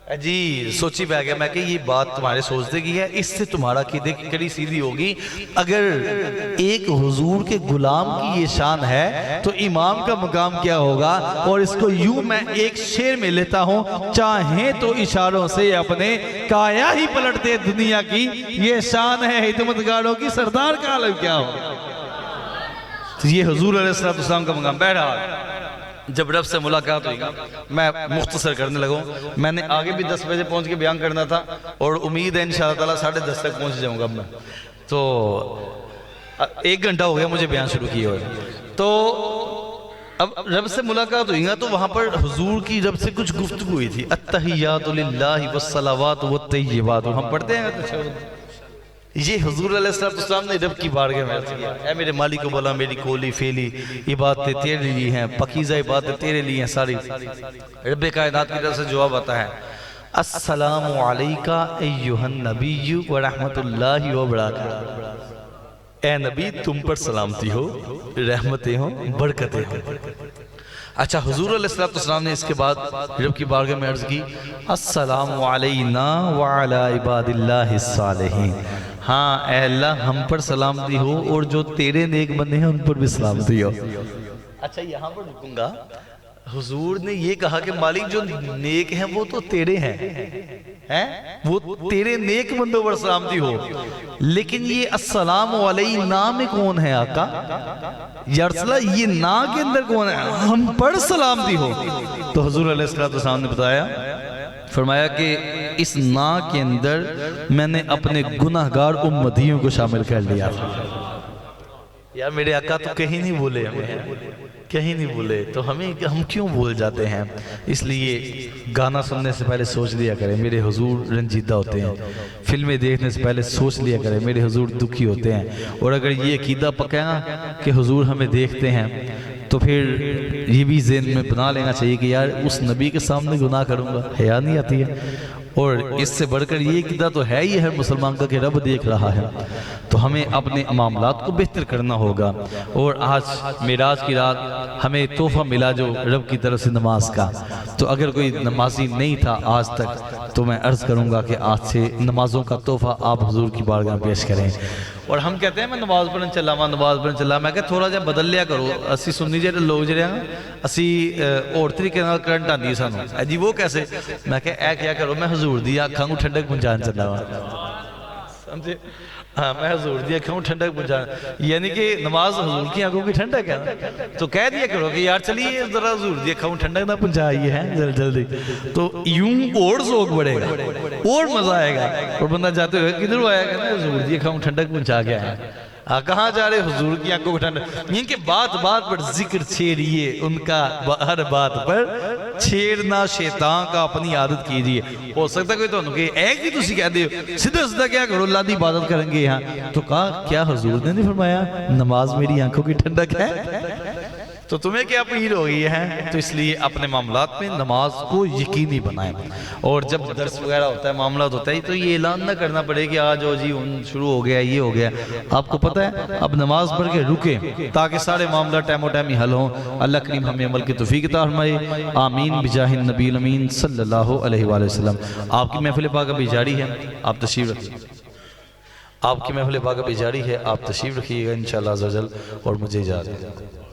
जी सोची पै गया मैं कि ये बात तुम्हारे सोचने की है, इससे तुम्हारा अकीदे की कड़ी सीधी होगी। अगर एक हुजूर के गुलाम की ये शान है तो इमाम का मकाम क्या होगा। और इसको यूं मैं एक शेर में लेता हूं, चाहे तो इशारों से अपने काया ही पलट दे दुनिया की, ये शान है हिदमतगारों की, सरदार का आलम क्या होगा। तो ये हुजूर अलैहिस्सलाम का मकाम। बहरहाल जब रब से मुलाकात हुई, मैं मुख्तसर करने लगा। मैंने आगे भी 10 बजे पहुंच के बयान करना था और उम्मीद है इंशाअल्लाह ताला 10:30 तक पहुंच जाऊंगा मैं। तो 1 घंटा हो गया मुझे बयान शुरू किए हुए। तो अब रब से मुलाकात हुई ना, तो वहां पर हुजूर की रब से कुछ गुफ्तगू हुई थी। अत्तहियातु लिल्लाहि वस्सलावातु वत्तय्यिबातु, हम पढ़ते हैं तो ये हुजूर अलैहिस्सलाम ने रब की बारगाह में अर्ज़ किया, ऐ मेरे मालिक को बोला, मेरी कोली फेली इबादतें तेरे लिए हैं, पकीज़ा इबादतें तेरे लिए हैं सारी। रब कायनात की तरफ से जवाब आता है, अस्सलामु अलैका अय्युहन नबिय्यु व रहमतुल्लाहि व बरकातुहू। ए नबी तुम पर सलामती हो, रहमतें हो, बरकतें हो। अच्छा, हुजूर अलैहिस्सलाम ने इसके बाद रब की बारगाह में अर्ज़ की, अस्सलामु अलैना व अला इबादिल्लाहिस सालिहीन। हाँ ऐ अल्लाह हम पर सलामती हो और जो तेरे नेक बंदे हैं उन पर भी सलामती हो। अच्छा यहाँ पर रुकूंगा। हुजूर ने ये कहा कि मालिक जो नेक हैं वो तो तेरे हैं, वो तेरे नेक बंदों पर सलामती हो, लेकिन ये अस्सलामु अलैना में कौन है आका या रसूलल्लाह, ये ना के अंदर कौन है, हम पर सलामती हो। तो हुजूर अलैहिस्सलाम ने बताया, फरमाया कि इस ना के अंदर मैंने अपने गुनाहगार उम्मतियों को शामिल कर लिया था। यार मेरे आका तो कहीं नहीं बोले, हमें कहीं नहीं बोले, तो हम क्यों भूल जाते हैं। इसलिए गाना सुनने से पहले सोच लिया करें मेरे हुजूर रंजीदा होते हैं, फिल्में देखने से पहले सोच लिया करें मेरे हुजूर दुखी होते हैं। और अगर ये अकीदा पक्का है ना कि हुजूर हमें देखते हैं, तो फिर ये भी ज़हन में बना लेना चाहिए कि यार उस नबी के सामने गुनाह करूँगा, हया नहीं आती है। और इससे बढ़कर ये अकीदा तो है ही हर मुसलमान का कि रब देख रहा है। तो हमें अपने मामलात को बेहतर करना होगा। और आज मेराज की रात हमें तोहफा मिला जो रब की तरफ से नमाज का, तो अगर कोई नमाजी नहीं था आज तक, तो मैं अर्ज़ करूँगा कि आज से नमाजों का तोहफा आप हुजूर की बारगाह पेश करें। और हम कहते हैं मैं नमाज पढ़न चला वा, नमाज पढ़न चला, मैं क्या थोड़ा जहा बदल लिया करो। असी सुन्नी जे लोग जो असी होर तरीके करंट आती है सानू जी, वो कैसे, मैं क्या क्या करो, मैं हजूर दी अखां को ठंडक पहुंचान चला वा, समझे। हाँ मैं हजूर दी अखां को ठंडक पहुंचान, यानी कि नमाज हजूर की आंखों की ठंडक है। तो कह दिया करो कि यार चलिए जरा हजूर दी अखां को ठंडक ना पहुंचाइए है जल्दी, तो यूं और शौक बढ़ेगा और मजा आएगा। और बंदा जाते हुए किधर आएगा ना, हजूर दी अखां को ठंडक पहुंचा के आया। कहाँ जा रहे हुजूर की आंखों को ठंडक, इनके बात बात पर जिक्र छेड़िए उनका, हर बात पर छेड़ना शैतान का अपनी आदत कीजिए। हो सकता कोई तो एक ही तुसी कह दे सीधा सीधा क्या करो अल्लाह की इबादत करेंगे यहाँ, तो कहा क्या हुजूर ने नहीं फरमाया नमाज मेरी आंखों की ठंडक है। तो तुम्हें क्या अपील हो गई है, तो इसलिए अपने मामलात में नमाज को यकीनी बनाएं। और जब दर्स वगैरह होता है, मामला होता है, तो ये ऐलान ना करना पड़े कि आज हो जी शुरू हो गया, ये हो गया। आपको पता है अब नमाज पढ़ के रुके ताकि सारे मामला टाइमो टाइम ही हल हों। अल्लाह करीम हमें अमल की तौफीक अता फरमाए, आमीन बिजाहिन नबील अमीन सल्लल्लाहु अलैहि वसल्लम। आपकी महफिल पाक अभी जारी है, आप तशरीफ रखिए। आपकी महफिल पाक अभी जारी है, आप तशरीफ रखिएगा इंशाअल्लाह अज़्ज़ा वजल। और मुझे इजाज़त दीजिए।